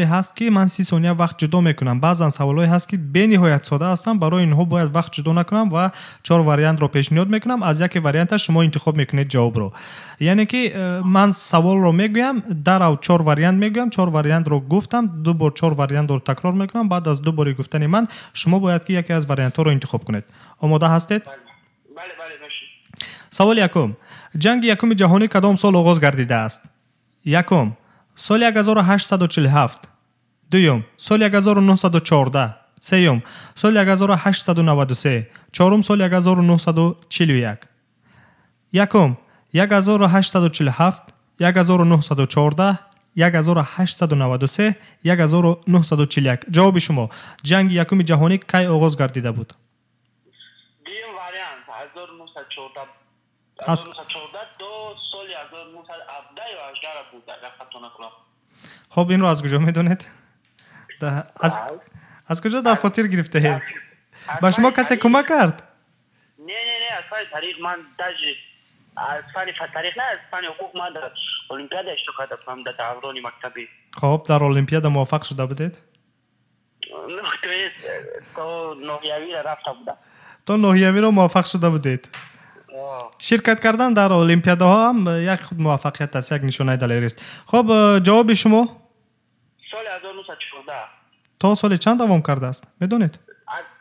هست که من 30 ثانیه وقت جدا میکنم، بعضا سوالای هست که به نهایت ساده هستن، برای اینها باید وقت جدا نکنم و 4 واریانت رو پیشنهاد میکنم. از یک واریانت شما انتخاب میکنید جواب رو. یعنی که من سوال رو میگویم در 4 واریانت میگویم، 4 واریانت رو گفتم، 2 بار 4 واریانت رو تکرار میکنم. بعد از 2 بار گفتن من شما باید که یکی از واریانت ها رو انتخاب کنید. آماده هستید؟ بله باشید. سوال یکم، جنگ یکم جهانی کدام سال آغاز گردیده است؟ یکم سال 1847، دوم سال 1914، سوم سال 1893، چهارم سال 1941. یکم 1847، 1914، 1893، 1941. جواب شما جنگ یکم جهانی کی آغاز گردیده بود؟ دیم واریانت 1914 دو سال 1917 یا 18 بود اگر خطا نکنم. خب این رو از کجا میدونید؟ از کجا در خاطر گرفته اید؟ با شما کسی کمک کرد؟ نه از فن تاریخ من از فن تاریخ نه، از فن حقوق من در المپیاد اشتراک کردم در دوران مکتبی. خب در المپیاد موفق شده بودید؟ نه تو نهیوی رفته بودم. تو نهیوی رو موفق شده بودید؟ شرکت کردن در المپیادها هم یک موفقیت است، یک نشانه دلیری است. خب جواب شما؟ سال 1914. تا سال چند دوام کرده است میدونید؟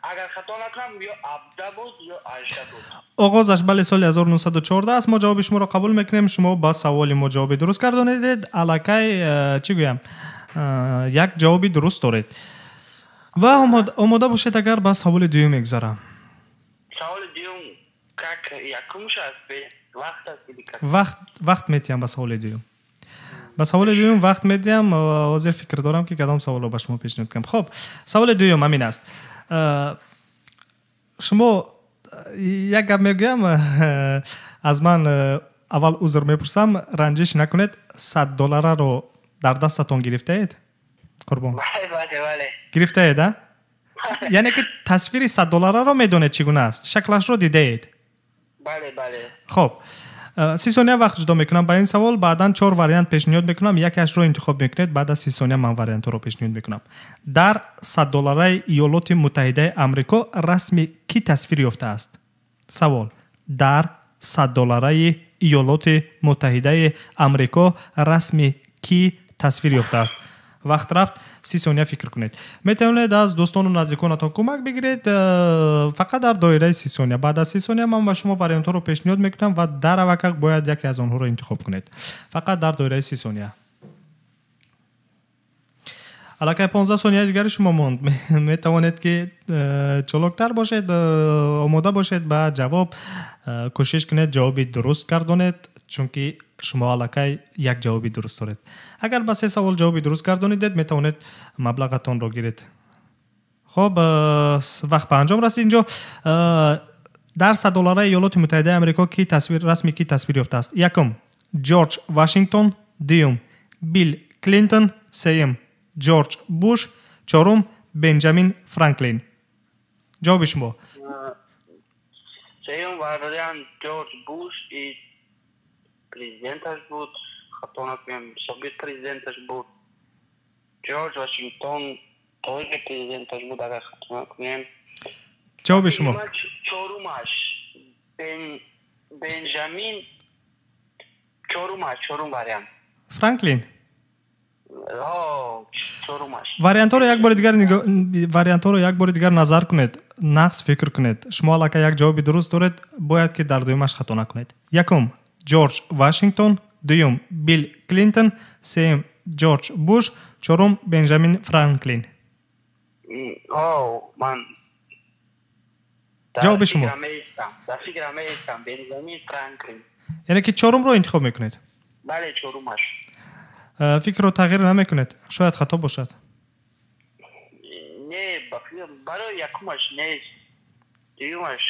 اگر خطا نکنم یا 17 بود یا 18 بود. آغازش بله سال 1914 است. ما جواب شما را قبول میکنیم. شما با سوال ما جواب درست کردید. الکی چی گویم یک جوابی درست دارید و آماده باشید اگر با سوال دوم میگذارم. سوال دوم یکم شد وقت میتیم با سوال دوم. با سوال دوم وقت میدیم. واضح فکر دارم که کدام سوال رو به شما پیشنهاد کنم. خب سوال دوم همین است. شما یک гап мегӯям аз ман аввал узр мепурсам ранҷиш накунед $100-ро дар дастатон гирифтаед қурбон бале гирифтаед а яъне ки тасвири $100-ро медонед чӣ гуна аст шаклашро дидаед бале хоб 30 сония вақт ҷудо мекунам ба ин савол баъдан 4 вариант пешниҳод мекунам якеашро интихоб мекунед баъд аз 30 сония ман вариантро пешниҳод мекунам дар $100 иёлоти муттаҳидаи амрико расми кӣ тасвир ёфтааст савол дар $100 иёлоти муттаҳидаи амрико расми кӣ тасвир ёфтааст вақт рафт 30 сония фикр кунед метавонед аз дӯстону наздиконатон кӯмак бигиред фақат дар доираи 30 сония баъд аз 30 сония ман ба шумо вариантҳоро пешниҳод мекунам ва дар аввакак бояд яке аз онҳоро интихоб кунед фақат дар доираи 30 сония аллакай 15 сония дигари шумо монд метавонед ки чолоктар бошед омода бошед ба ҷавоб кӯшиш кунед ҷавоби дуруст гардонед чунки шумо аллакай як ҷавоби дуруст доред агар ба 3 савол ҷавоби дуруст гардонидед метавонед маблағатонро гиред хоб вақт ба анҷом расид инҷо дар $100 иёлоти муттаҳидаи амрико ки тасвир расми ки тасвир ёфтааст якум ҷорҷ вашингтон дуюм билл клинтон сеюм ҷорҷ буш чорум бенҷамин франклин ҷавоби шумо сеюм вариант ҷорҷ буш и президенташ буд хато накунем собиқ президенташ буд ҷорҷ вашингтон тоиқи президенташ буд агар хато накунем ҷавоби шумо чорумаш бенҷамин чорум вариант франклин чорумаш вариантҳоро як бори дигар назар кунед нақс фикр кунед шумо аллакай як ҷавоби дуруст доред бояд ки дар дуюмаш хато накунед якум ҷорҷ вашингтон дуюм билл клинтон сеюм ҷорҷ буш чорум бенҷамин франклин ман ҷавоби шумо дар фикрам меистам бенҷамин франклин яъне ки чорумро интихоб мекунед бале чорумаш фикрро тағйир намекунед шояд хато бошад не барои якумаш нест дуюмаш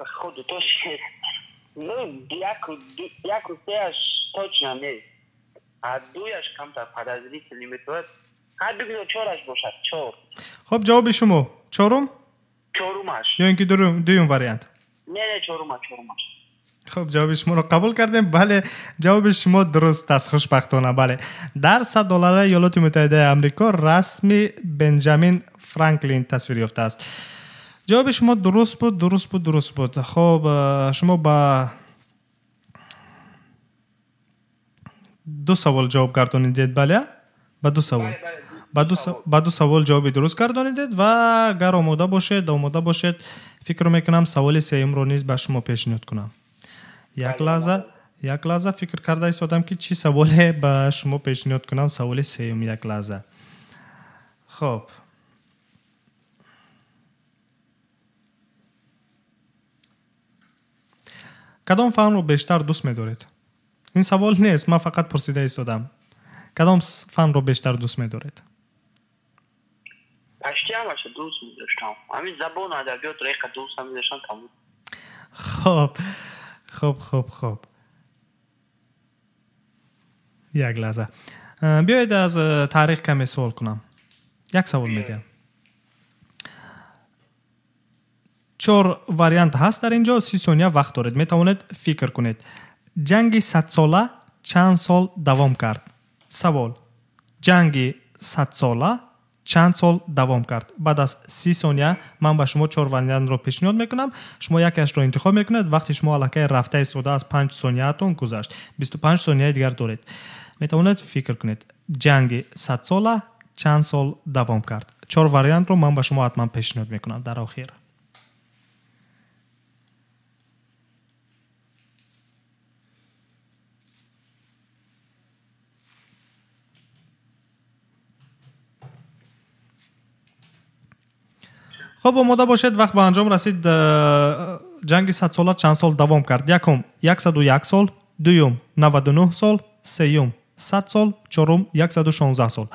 خودتوش ну яку сеяш точно нест а дуяш камтар подозрительный метавонад ҳар бигӯё чораш бошад чор хоб ҷавоби шумо чорум чорумаш ё ин ки дуюм вариант не чорумаш хоб ҷавоби шуморо қабул кардем бале ҷавоби шумо дуруст аст хушбахтона бале дар $100 иёлоти муттаҳидаи амрико расми бенҷамин франклин тасвир ёфтааст ҷавоби шумо дуруст буд хоб шумо ба 2 савол ҷавоб гардонидед бале ба 2 савол ба 2 савол ҷавоби дуруст гардонидед ва агар омода бошед фикр мекунам саволи сеюмро низ ба шумо пешниҳод кунам як лаҳза фикр карда истодам ки чӣ саволе ба шумо пешниҳод кунам саволи сеюм як лаҳза хоб кадом фанро бештар дӯст медоред ин савол нест ман фақат пурсида истодам кадом фанро бештар дӯст медоред почти ҳамаша дӯст медоштам ҳамин забону адабиётро яка дӯст медоштам тамом хоб як лаҳза биёед аз таърих каме суол кунам як савол медиҳам 4 вариант ҳаст дар инҷо 30 сония вақт доред метавонед фикр кунед ҷанги 100-сола чанд сол давом кард савол ҷанги 100-сола чанд сол давом кард баъд аз 30 сония ман ба шумо 4 вариантро пешниҳод мекунам шумо якеашро интихоб мекунед вақти шумо аллакай рафта истода аз 5 сониятон гузашт 25 сонияи дигар доред метавонед фикр кунед ҷанги 100-сола чанд сол давом кард 4 вариантро ман ба шумо ҳатман пешниҳод мекунам дар охир хоб омода бошед вақт ба анҷом расид ҷанги 100-сола чанд сол давом кард якум 101 сол дуюм 99 сол сеюм 100 сол чорум 116 сол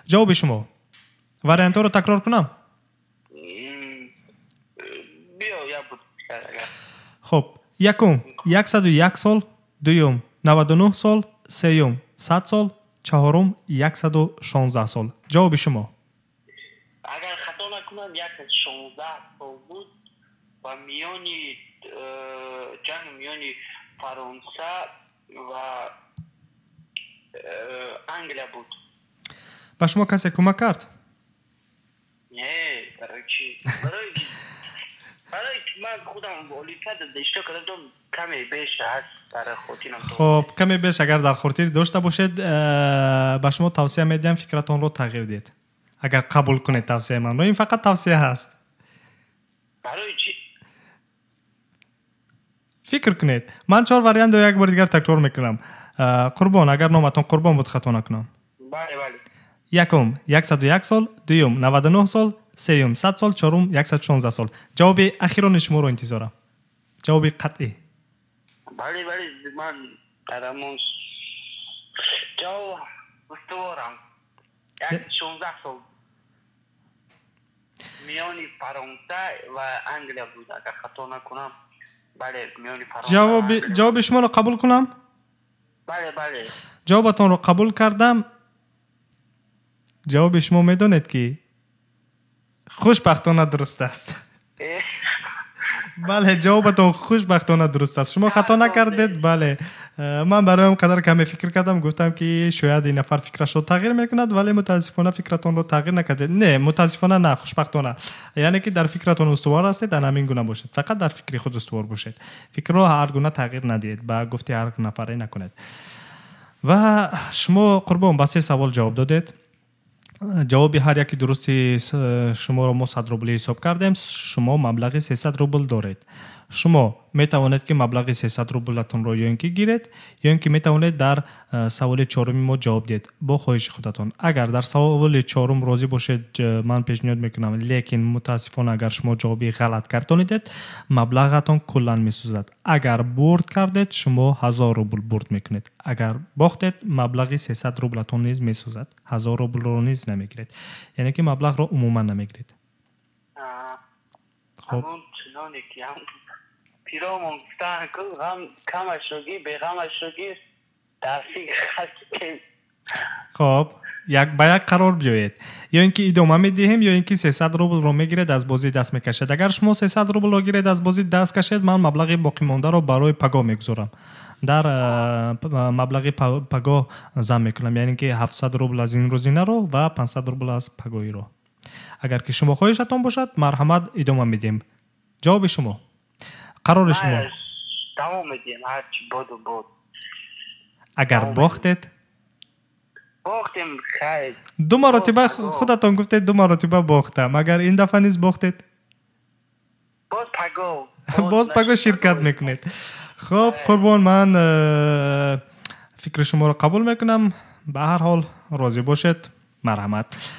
ҷавоби шумо вариантҳоро такрор кунам خب یکم 101 سال، دوم 99 سال، سوم 100 سال، چهارم 116 سال. جواب شما؟ اگر خطا نکنم 116 سال بود و میانی جنگ میانی فرانسه و انگلیا بود. و شما کسی کمک کرد؟ نه برای چی؟ برای من خودم اولیمپیاد داشته کردم کمی بیش هست برای خودم. خب کمی بیش اگر در خاطر داشته باشید به شما توصیه میدم فکرتون رو تغییر دید. اگر قبول کنید توصیه من رو، این فقط توصیه هست. برای چی؟ فکر کنید. من 4 واریانت رو یک بار دیگر تکرار میکنم. قربان اگر نامتون قربان بود خطا نکنم. بله. یکم 101 سال، دوم 99 سال، سوم 100 سال، چهارم 116 سال. جواب اخیران شما رو انتظارم. جواب قطعی. بله من درمون جواب استوارم 116 سال میانی فرانسه و انگلیا بود اگر خطا نکنم. بله میانی فرانسه. جواب شما رو قبول کنم؟ بله. جوابتون رو قبول کردم. جواب شما میدونید که خوشبختانه درست است. بله جوابتون خوشبختانه درست است. شما خطا نکردید. بله من برایم قدر کمی فکر کردم، گفتم که شاید این نفر فکرش رو تغییر میکند، ولی متاسفانه فکرتون رو تغییر نکردید. نه متاسفانه نه، خوشبختانه. یعنی که در فکرتون استوار هستید، در همین گونه باشید. فقط در فکر خود استوار باشید. فکر رو هر گونه تغییر ندید، با گفته هر نفری نکنید. و شما قربان با 3 سوال جواب دادید. جوابی هر یکی درستی شما رو ما 100 روبل حساب کردیم. شما مبلغ 300 روبل دارید. شما می توانید که مبلغ 300 روبلتون رو یا اینکه گیرید یا اینکه می توانید در سوال چهارم ما جواب دید. با خواهش خودتون اگر در سوال چهارم راضی باشید من پیشنهاد میکنم، لیکن متاسفانه اگر شما جوابی غلط کردید مبلغتون کلا میسوزد. اگر برد کردید شما 1000 روبل برد میکنید. اگر باختید مبلغ 300 روبلتون نیز میسوزد. 1000 روبل رو نیز نمیگیرید، یعنی که مبلغ رو عموما نمیگیرید. خب پیرامون گفتن که هم کمش شدی به غمش شدی در فکر. خب به یک قرار بیایید، یا اینکه ادامه میدهیم یا اینکه 300 روبل رو میگیرید از بازی دست میکشید. اگر شما 300 روبل رو گیرید از بازی دست کشید من مبلغ باقی مانده رو برای پگاه میگذارم، در مبلغ پگاه ضم میکنم، یعنی که 700 روبل از این روزینه رو و 500 روبل از پگاهی رو. اگر که شما خواهشتون باشد مرحمت ادامه میدیم. جواب شما، قرار شما. تمام میدیم هرچی بود. اگر باختید باختیم خیر. 2 مرتبه خودتون گفتید 2 مرتبه باختم. اگر این دفعه نیز باختید باز پگاه شرکت میکنید. خب قربان من فکر شما رو قبول میکنم. به هر حال راضی باشید. مرحمت.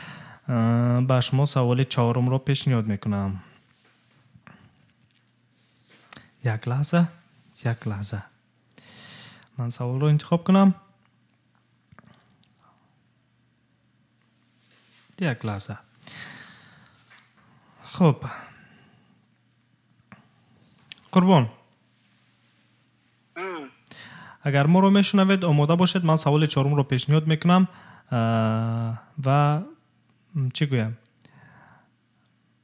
با شما سوال چهارم رو پیشنهاد میکنم. یک لحظه من سوال رو انتخاب کنم. یک لحظه. خب قربان اگر ما رو میشنوید آماده باشید. من سوال چهارم رو پیشنهاد میکنم و چی گویم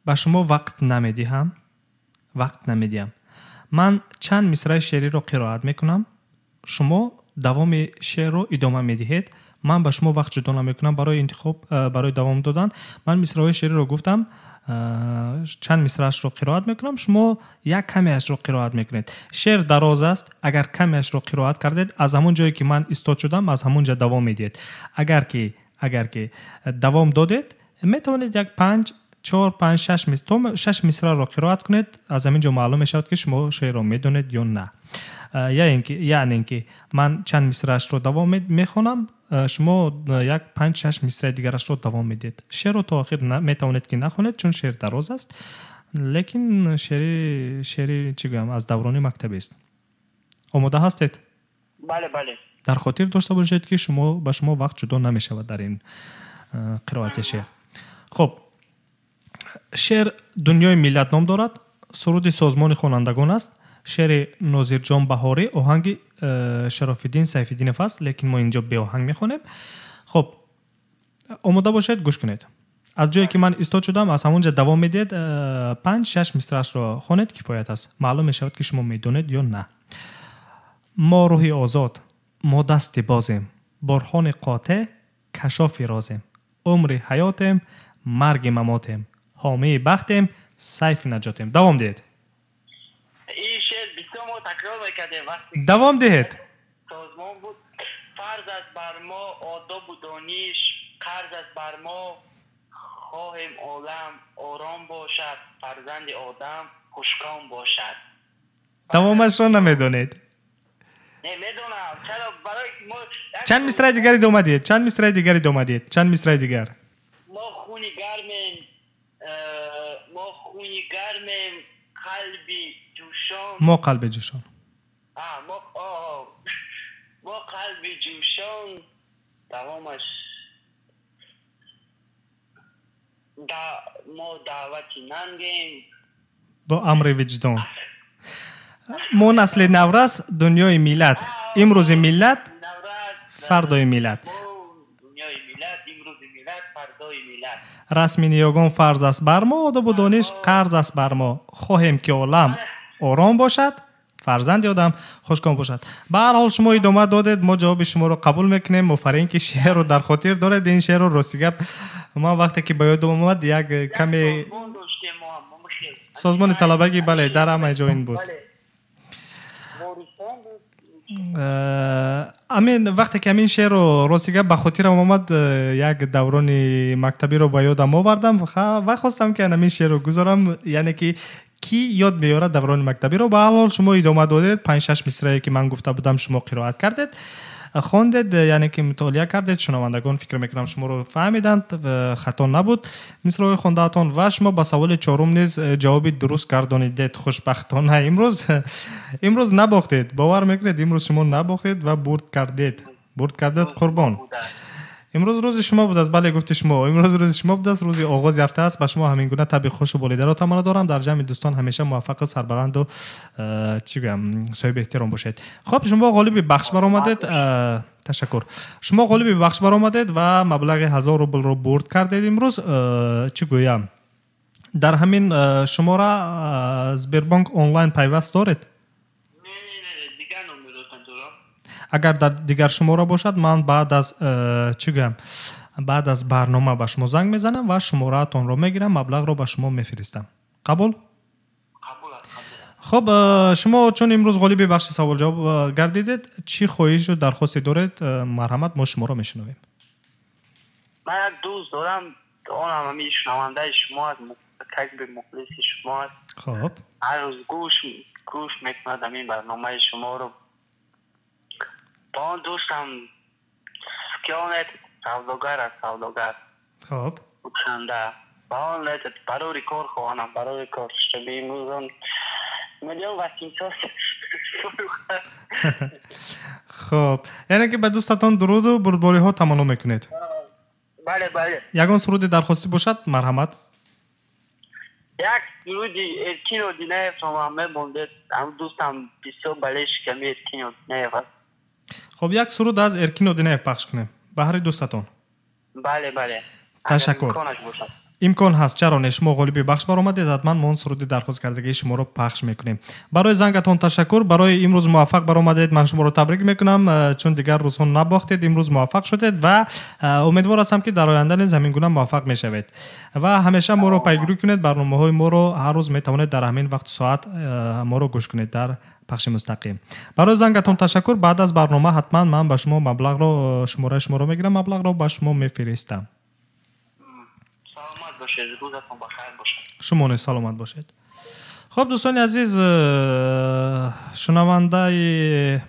با شما وقت نمیدیم. من چند مصرع شعری رو قرائت میکنم، شما دوام شعر رو ادامه میدهید. من به شما وقت جدا نمیکنم برای انتخاب، برای دوام دادن. من مصرع شعری رو گفتم، چند مصرعش رو قرائت میکنم، شما یک کمی اش رو قرائت میکنید. شعر دراز است، اگر کمی اش رو قرائت کردید از همون جایی که من استاد شدم از همون جا دوام میدید. اگر که دوام دادید میتونید یک 5 4 5 6 مصرع رو قرائت کنید. از همین جا معلوم میشود که شما شعر رو میدونید یا نه. یعنی اینکه من چند مصرعش رو دوام میخونم، شما یک 5 6 مصرع دیگرش رو دوام میدید. شعر رو تا آخر میتونید که نخونید چون شعر دراز است، لیکن شعری چی گویم از دوران مکتبی است. آماده هستید؟ بله. در خاطر داشته باشید که به شما وقت جدا نمیشود در این قرائت شعر. خب شعر دنیای ملت نام دارد. سرود سازمان خوانندگان است. شعر ناظرجان بهاری، آهنگ شراف‌الدین سیف‌الدین فصل، لیکن ما اینجا به آهنگ میخونیم. خب آماده باشید، گوش کنید. از جایی که من ایستاد شدم از همونجا دوام میدید، 5-6 مصرعش رو خوانید، کفایت است. معلوم میشود که شما میدونید یا نه. ما روحی آزاد، ما دست بازیم، برهان قاطع، کشاف رازیم، عمر حیاتیم، مرگ مماتیم، حامی بختیم، سیف نجاتیم. دوام دهید. این شعر بسیار ما تکرار میکردیم وقتی دوام دهید. سازمان بود. فرض است بر ما آداب و دانش، قرض است بر ما خواهیم عالم آرام باشد، فرزند آدم خوشکام باشد. دوامش رو نمیدونید. نمیدونم چرا برای ما چند مصرع دیگری دوام دهید. چند مصرع دیگری دوام دهید. چند مصرع دیگر. ما خونی گرمیم، ما خونی گرمیم، قلبی جوشان. ما قلب جوشان. ما قلبی جوشان. دوامش ما دعوتی ننگیم با امر وجدان. ما نسل نورس، دنیای میلاد. امروز میلاد، فردای میلاد. دنیای میلاد، امروز میلاد، فردای میلاد. رسم نیاگان فرض است بر ما، آداب و دانش قرض است بر ما. خواهیم که عالم آرام باشد، فرزند آدم خوشکام باشد. به هر حال شما ادامه دادید، ما جواب شما رو قبول میکنیم. مفرین که شعر رو در خاطر دارید. این شعر رو راستی گپ ما وقتی که به یادم اومد یک کمی سازمان طلبگی بله در همه جا این بود. امین وقتی که این شعر رو راستی گپ به خاطرم اومد، یک دوران مکتبی رو به یادم آوردم و خواستم که این شعر رو گذارم، یعنی که کی یاد میاره دوران مکتبی رو. به هر حال شما ادامه دادید. 5-6 مصرعی که من گفته بودم شما قرائت کردید، خواندید، یعنی که مطالعه کردید. شنوندگان فکر میکنم شما رو فهمیدند، خطا نبود مصرع خوندهاتون و شما با سوال چهارم نیز جواب درست گردانیدید. خوشبختانه امروز نباختید. باور میکنید امروز شما نباختید و برد کردید قربان. امروز روز شما بود است. بله گفت شما امروز روز شما بود است، روز آغاز هفته است. به شما همین گونه طبع خوش و بالیده را تمنا دارم. در جمع دوستان همیشه موفق، سربلند و چی بگم صاحب احترام باشید. خب شما غالب بخش برآمدید. تشکر. شما غالب بخش برآمدید و مبلغ 1000 روبل رو برد کردید امروز. چی گویم، در همین شماره سبربانک آنلاین پیوست دارید؟ اگر در دیگر شماره باشد من بعد از بعد از برنامه به شما زنگ میزنم و شماره تان رو میگیرم، مبلغ رو به شما میفرستم. قبول؟ خب شما چون امروز غالب بخش سوال جواب گردیدید، چی خواهش و درخواستی دارید؟ مرحمت ما شما رو میشنویم. من یک دوست دارم، اونم همین شنونده شما است، کسب مخلص شما است. خب هر روز گوش میکند همین برنامه شما رو. با اون دوستم سکیانت سوداگر خب بکنده با اون لیتت برای کار خوانم، برای کار شبیه موزن میلیون وقتی تو. خب یعنی که به دوستتان درود و بردباری ها تمنا میکنید. بله یگان سرودی درخواستی باشد مرحمت. یک سرودی ارکین و دینه همه بونده، هم دوستم بسیار بلش کمی ارکین و دینه هست. خب یک سرود از ارکین و دینه پخش کنیم به هر دوستتان. بله تشکر. امکان هست، چرا نه؟ شما غالب بخش برآمدید، حتما ما اون سرود درخواست کردگی شما رو پخش میکنیم. برای زنگتون تشکر. برای امروز موفق برآمدید. من شما رو تبریک میکنم، چون دیگر روزها نباختید، امروز موفق شدید و امیدوار هستم که در آینده نیز همین گونه موفق میشوید و همیشه ما رو پیگیری کنید. برنامه‌های ما رو هر روز میتوانید در همین وقت و ساعت ما رو گوش کنید در پخش مستقیم. برای زنگتون تشکر. بعد از برنامه حتما من به شما مبلغ رو شماره رو میگیرم، مبلغ رو به شما میفرستم. سلامت باشید، روزتون بخیر باشد. شما نیز سلامت باشید. خب دوستان عزیز، شنونده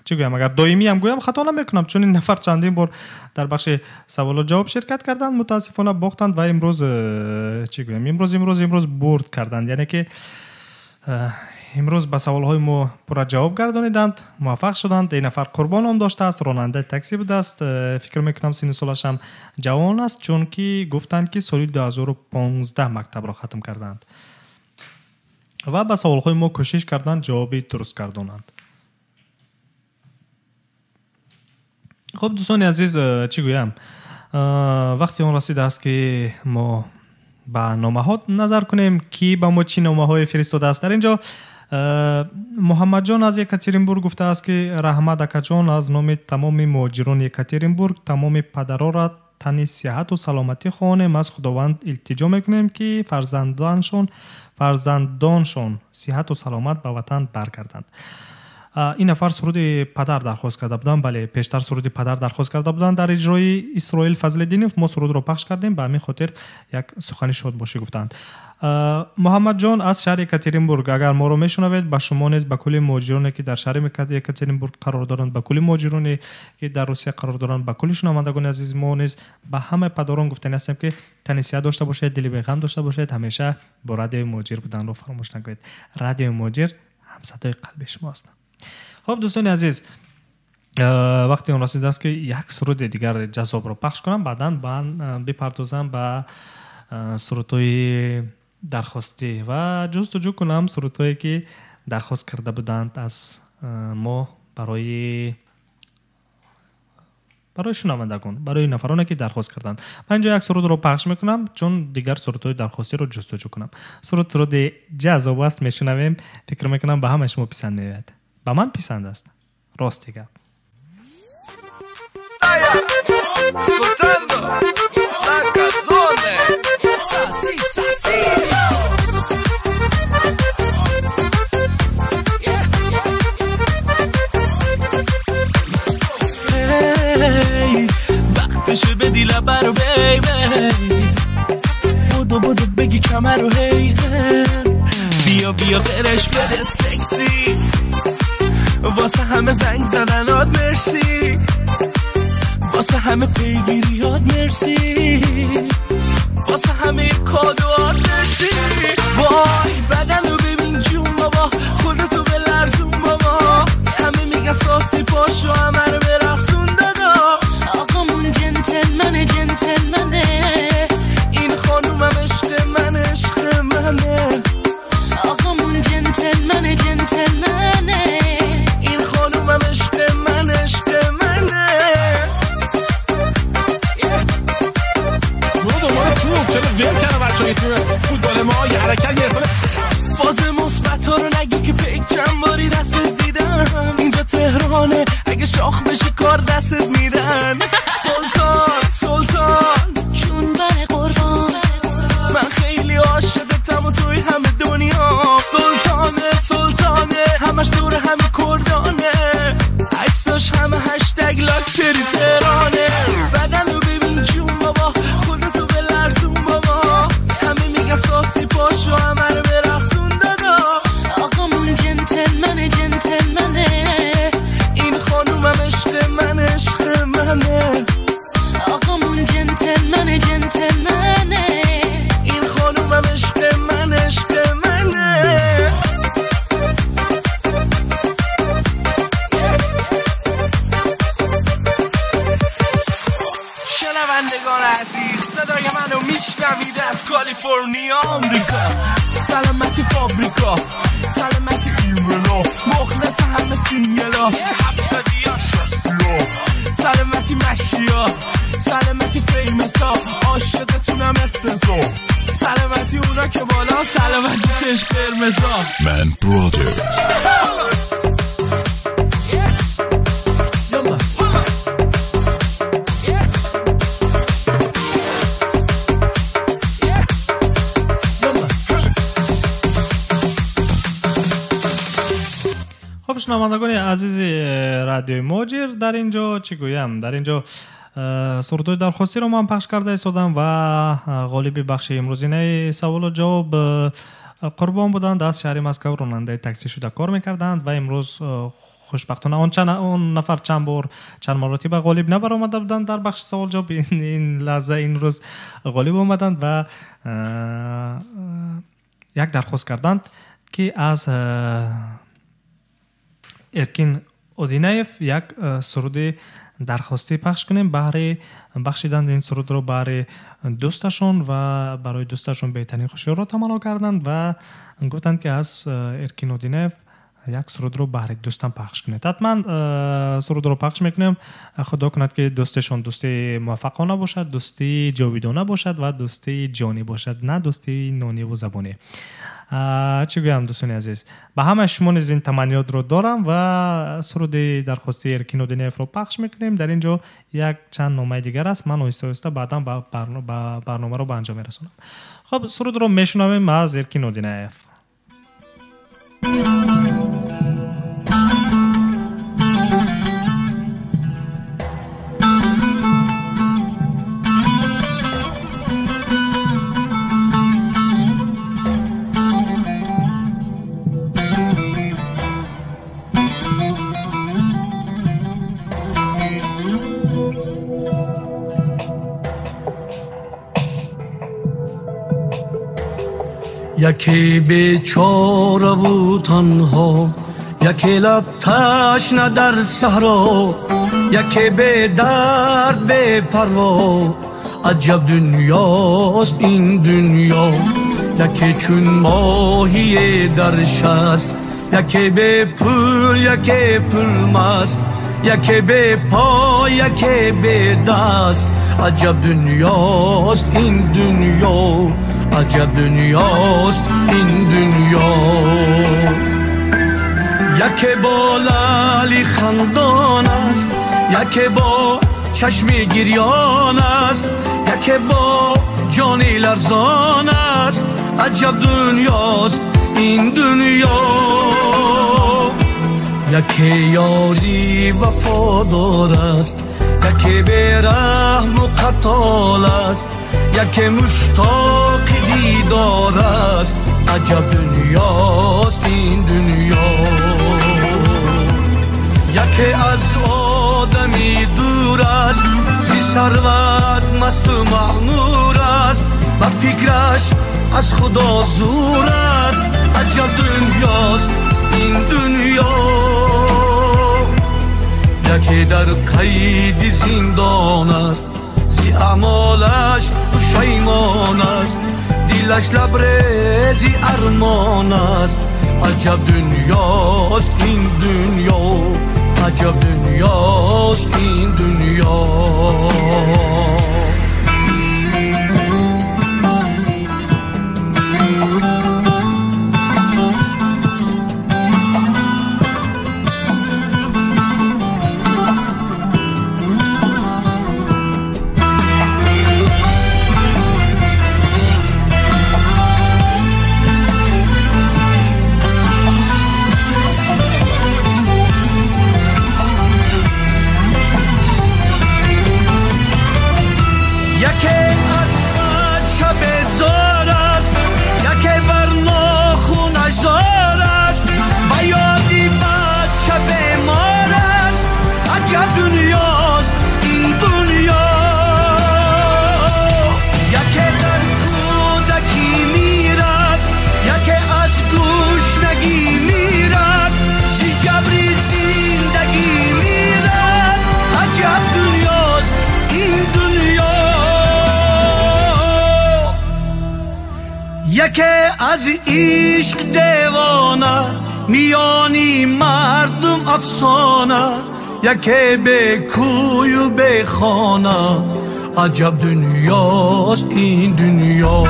چی گویم، اگر دائمی هم گویم خطا نمیکنم، چون این نفر چندین بار در بخش سوال و جواب شرکت کردند، متاسفانه باختند و امروز چی گویم، امروز برد کردند، یعنی که امروز به سوالهای ما پر جواب گردانیدند، موفق شدند. این نفر قربان هم داشته است، راننده تاکسی بوده است. فکر میکنم سن سالش هم جوان است، چون که گفتند که سال 2015 مکتب را ختم کردند. ва ба саволҳои мо кӯшиш карданд ҷавоби дуруст гардонанд. хуб дӯстони азиз, чӣ гӯям, вақти он расидааст ки мо ба номаҳо назар кунем ки ба мо чӣ номаҳое фиристодааст. дар ин ҷо муҳаммадҷон аз Екатеринбург гуфтааст ки раҳмат акаҷон, аз номи тамоми муҳоҷирони Екатеринбург тамоми падарора тани сиҳату саломатӣ хоҳонем. аз худованд илтиҷо мекунем ки фарзандоншон сиҳату саломат ба ватан баргарданд. این نفر سرود پدر درخواست کرده بودن. بله، پیشتر سرود پدر درخواست کرده بودن در اجرای اسرائیل فضل‌الدینov. ما سرود رو پخش کردیم، به همین خاطر یک سخنی شاد باشی گفتند. محمد جان از شهر یکاترینبورگ، اگر ما رو میشنوید، به شما نیز به کل مهاجرانی که در شهر یکاترینبورگ قرار دارند، به کل مهاجرانی که در روسیه قرار دارند، به کل شنوندگان عزیز ما نیز به همه پدران گفتنی هستیم که تنیسیه داشته باشید، دل به غم داشته باشید، همیشه با رادیو مهاجر بودن رو فراموش نکنید. رادیو مهاجر همصدای قلب شماست. خب دوستان عزیز، وقتی اون رسیده است که یک سرود دیگر جذاب رو پخش کنم، بعداً بپردازم به سرودهای درخواستی و جستجو کنم سرودهایی که درخواست کرده بودند از ما برای شنوندگان، برای نفرانی که درخواست کردند. من اینجا یک سرود رو پخش میکنم چون دیگر سرودهای درخواستی رو جستجو کنم. سرود جذاب است، میشنویم، فکر میکنم به همه شما پسند میاد. به من پسند است، راست دیگه. وقتشه بدی لبه رو بیبی، بودو بگی کمر رو هی، بیا برش بده سکسی، واسه همه زنگ زدنات مرسی، واسه همه پیگیریات مرسی، واسه همه کادوات مرسی. وای بدن رو ببین جون بابا، خودتو به لرزون بابا، همه میگه ساسی پاشو همه رو برقصون دادا. آقامون جنتلمنه این خانومم عشق منه، آقامون جنتلمنه این خانومم عشق منه. چرا ویل کنه بچه‌ها تو فوتبال ما یه حرکت گرفته. فاز مثبت رو نگی که پیک چند باری دستت دیدم، اینجا تهرانه، اگه شاخ بشی کار دستت میدن. سلطان چون بر قربان، من خیلی عاشقتم و توی همه دنیا. سلطانه همش دور همه کردانه، عکساش همه هشتگ لاکچری تهرانه. بدن رو ببین جون بابا، خودتو به لرزون بابا، همه میگن ساسی پاشو همه رو برقصون دادا. آقامون جنتلمنه این خانومم عشق منه، آقامون جنتلمنه این خانومم عشق منه. شنوندگان عزیز، صدای منو میشنوید از کالیفرنیا آمریکا، سلامتی فابریکا، سلامتی ایمنا، مخلص همه سینگلا، 70 شستیا، سلامتی مشیا، سلامتی فیمسا، عاشقتونم افتضا، سلامتی اونا که بالا، سلامتی چشم قرمزا. من برادرز شنوندگان عزیز رادیو مهاجر، در اینجا چی گویم، در اینجا سرودهای درخواستی رو من پخش کرده ایستادم و غالب بخش امروزینه سوال و جواب قربان بودند. از شهر مسکو راننده تاکسی شده کار میکردند و امروز خوشبختانه اون نفر چند مرتبه غالب نبرآمده بودند در بخش سوال جواب. این لحظه این روز غالب آمدند و یک درخواست کردند که از ارکین اودینایف یک سرود درخواستی پخش کنیم برای بخشیدن این سرود رو برای دوستشون و برای دوستشون بهترین خوشی رو تمنا کردند و گفتند که از ارکین اودینایف یک سرود رو برای دوستان پخش کنید. حتما سرود رو پخش میکنیم. خدا کند که دوستشون دوستی موفقانه باشد، دوستی جاویدانه باشد و دوستی جانی باشد، نه دوستی نونی و زبانی. چی گویم دوستان عزیز، به همه شما نیز این تمنیات رو دارم و سرود درخواستی ارکین اودینایف رو پخش میکنیم. در اینجا یک چند نامه دیگر است، من آهسته آهسته بعدا برنامه رو به انجام میرسونم. خب سرود رو میشنویم از ارکین اودینایف. یکی بیچاره و تنها، یکی لب تشنه در صحرا، یکی بی درد بی پروا، عجب دنیاست این دنیا. یکی چون ماهی در شست، یکی بی پول یکی پول مست، یکی بی پا یکی بی دست، عجب دنیاست این دنیا، عجب دنیاست این دنیا. یکی با لعلی خندان است، یکی با چشمی گریان است، یکی با جانی لرزان است، عجب دنیاست این دنیا. یکی یاری وفادار است، یکی بیرحم و قتال است، یکی مشتاق دیدار است، عجب دنیاست این دنیا. یکی از آدمی دور است، زی ثروت مست و مغرور است، و فکرش از خدا زور است، عجب دنیاست این دنیا. یکی در قید زندان است، زی اعمالش پشیمان است، دلش لبریز ارمان است، عجب دنیاست این دنیا، عجب دنیاست این دنیا. یکی از عشق دیوانه، میانی مردم افسانه، یکی به کوی و به خانه، عجب دنیاست این دنیا.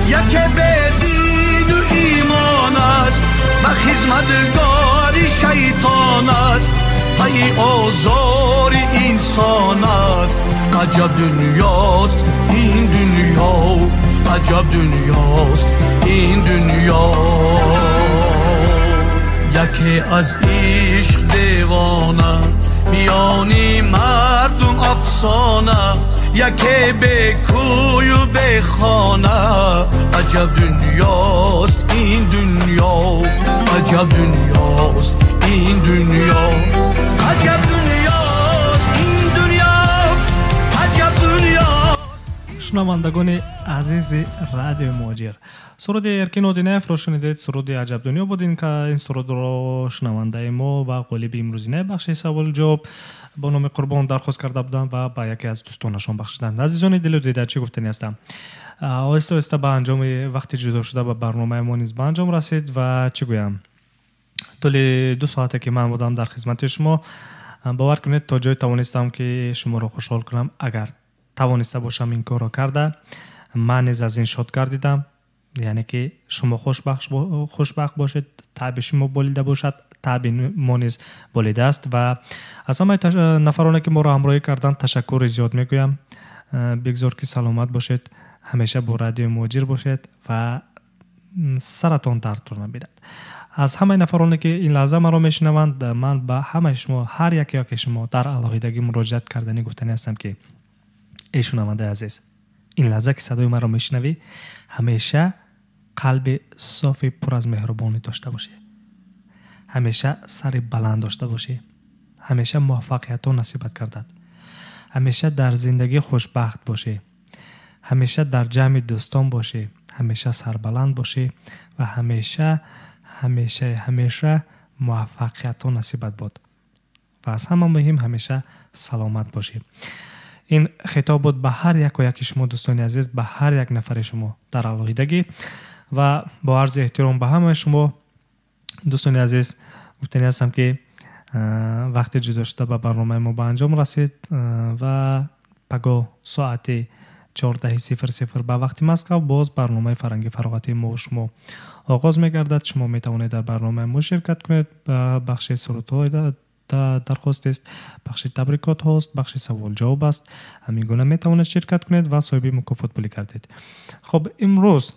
یکی به دین و ایمان است، و خدمتگاری شیطان است، پی آزار انسان است، عجب دنیاست این دنیا، عجب دنیاست این دنیا. یکی از عشق دیوانه، میانی مردم افسانه، یکی به کوی و به خانه، عجب دنیاست این دنیا، عجب دنیاست این دنیا، عجب دنیاست این دنیا، عجب دنیا. شنوندگان عزیز رادیو مهاجر، سرود ارکین اودینف رو شنیدید. سرود عجب دنیا بود. این که این سرود رو شنونده ما و قالب امروزینه بخش سوال جواب با نام قربان درخواست کرده بودن و با یکی از دوستانشون بخشیدن. عزیزان دل و دیده چی گفتنی هستم. آهسته آهسته به انجام وقتی جدا شده به برنامه ما نیز به انجام رسید و چی گویم، طول 2 ساعته که من بودم در خدمت شما، باور کنید تا جای توانستم که شما رو خوشحال کنم. اگر توانسته باشم این کار رو کرده، من نیز از این شاد کردیدم. یعنی که شما خوشبخت باشید، تعب شما بولیده باشد، تعب ما نیز بولیده است. و از همه نفرانی که ما رو همراهی کردن تشکر زیاد میگویم. بگذار که سلامت باشید، همیشه با رادیو مهاجر باشید و سرتان درد رو نبیرد. از همه نفرانی که این لحظه ما رو میشنوند، من به همه شما، هر یکی شما در علاقیدگی مراجعت کردنی گفتنی هستم که ای شنونده عزیز، این لحظه که صدای من رو میشنوی، همیشه قلب صاف پر از مهربانی داشته باشی، همیشه سر بلند داشته باشی، همیشه موفقیت نصیبت گردد، همیشه در زندگی خوشبخت باشی، همیشه در جمع دوستان باشی، همیشه سربلند باشی و همیشه موفقیت نصیبت باد و از همه مهم همیشه سلامت باشی. این خطاب بود به هر یک و یک شما دوستان عزیز، به هر یک نفر شما در علاقیدگی و با عرض احترام به همه شما دوستان عزیز گفتنی هستم که وقتی جدا شده به برنامه ما به انجام رسید و پگاه ساعت 14:00 به وقت مسکو باز برنامه فرنگی فراغتی ما و شما آغاز می‌گردد. شما می‌توانید در برنامه ما شرکت کنید. بخش سرودهای درخواست است، بخش تبریکات هست، بخش سوال جواب است. همین گونه می‌توانید شرکت کنید و صاحب مکافات پولی کردید. خب امروز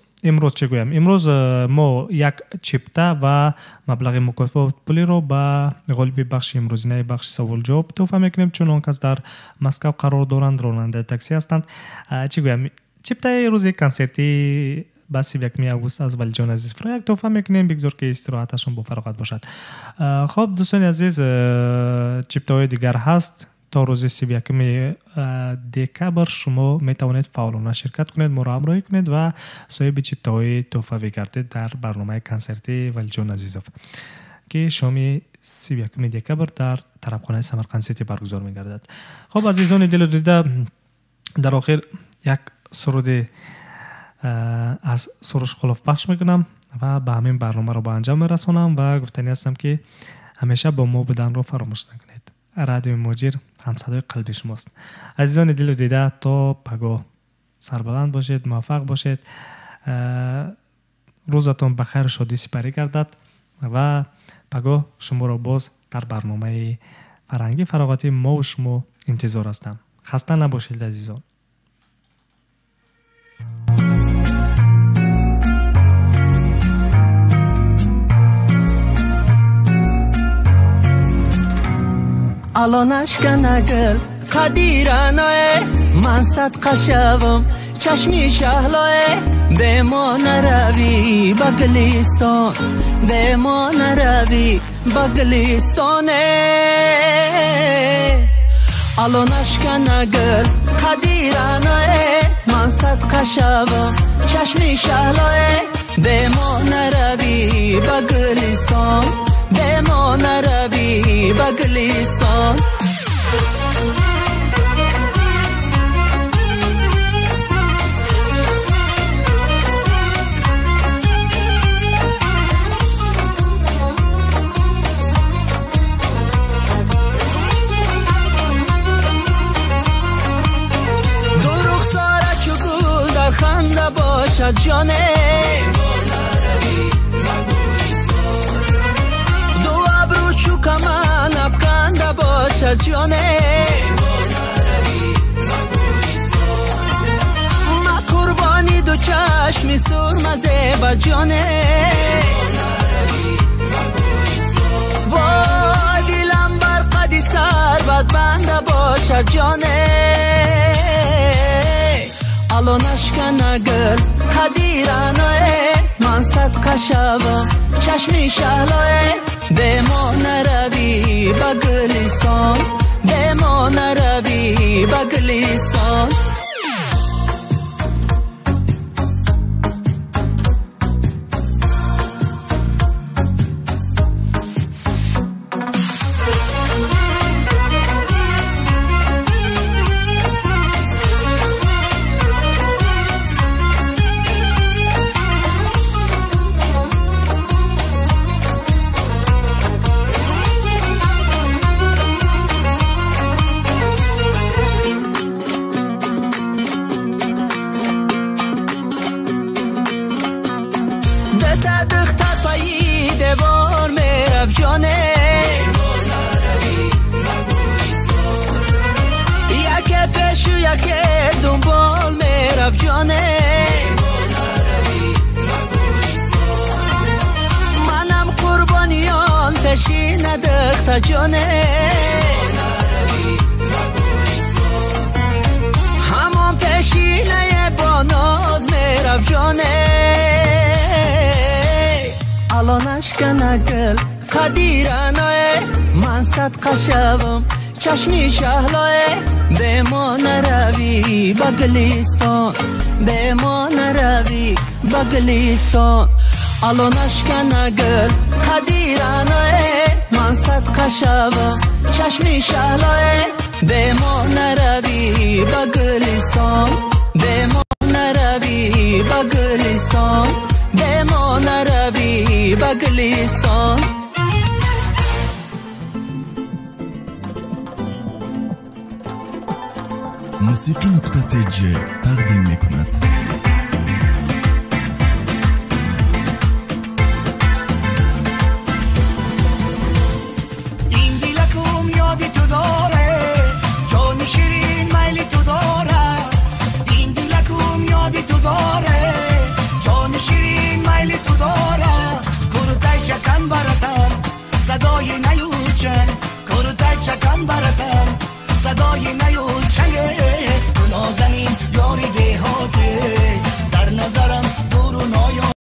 چه گویم؟ امروز ما یک چپته و مبلغ مکافات پولی رو به قالب بخش امروزینه بخش سوال جواب تحفه میکنیم، چون آن کس در مسکو قرار دارند، راننده تاکسی هستند. چه گویم؟ چپته روز کنسرتی با 31 آگوست از ولی جان عزیز فرا یک تحفه میکنیم. بگذار که استراحتشون با فراغت باشد. خب دوستان عزیز، چپته های دیگر هست. تا روز 31 دکبر شما میتوانید فعالانه شرکت کنید، ما را همراهی کنید و صاحب چپته های تحفه بگردید در برنامه کنسرتی ولی جان عزیزов که شام 31 دکبر در طرفخانه سمرقند سیتی برگزار میگردد. خب عزیزان دل و دیده، در آخر یک سرود از سروش خلاف پخش میکنم و به همین برنامه رو به انجام میرسانم و گفتنی هستم که همیشه با ما بودن رو فراموش نکنید. رادیو مهاجر همصدای قلب شماست. عزیزان دل و دیده، تا پگاه سربلند باشید، موفق باشید، روزتون بخیر، شادی سپری گردد و پگاه شما را باز در برنامه فرهنگی فراغتی ما و شما انتظار هستم. خسته نباشید عزیزان. الان اشکن گل قدیرانه من صدقه شوم چشمی شهلاه به ما نروی بگلیستان، به ما نروی بگلیستانه. الان اشکن گل قدیرانه من صدقه شوم چشمی شهلاه به ما نروی بگلیستان، به ما نروی بگلیستان. دو رخساره چو گل در خنده باشد جانه، چو کمان افکنده باشد جانه، ما قربانی دو چشمی سرمزه با جانه، وای دیلم بر قدی سربت بنده باشد جانه. الان اشکن گل قدیرانه من صدقه شوم چشمی شهلاه به ما نروی بگلیستان، به ما نروی بگلیستان. تا جانه همان پیشینه با ناز میرف جانه الانش کنه گل قدیرانه من صدقه شوم چشمی شهلای به ما نروی با گلیستان به ما نروی با گلیستان الانش کنه گل قدیرانه من صدقه شوم چشمی شهلای به ما نروی با گلیستان به ما نروی با گلیستان به ما نروی با گلیستان موسیقی نقطه تیجه تقدیم میکند. این دیلکم یادی تو داره جان شیرین میلی تو داره این دیلکم یادی تو داره جان شیرین میلی تو داره کرتای چکن براتم صدای نیوچن کرتای چکن براتم صدای نیوچن تو نازنین یاری دهاته در نظرم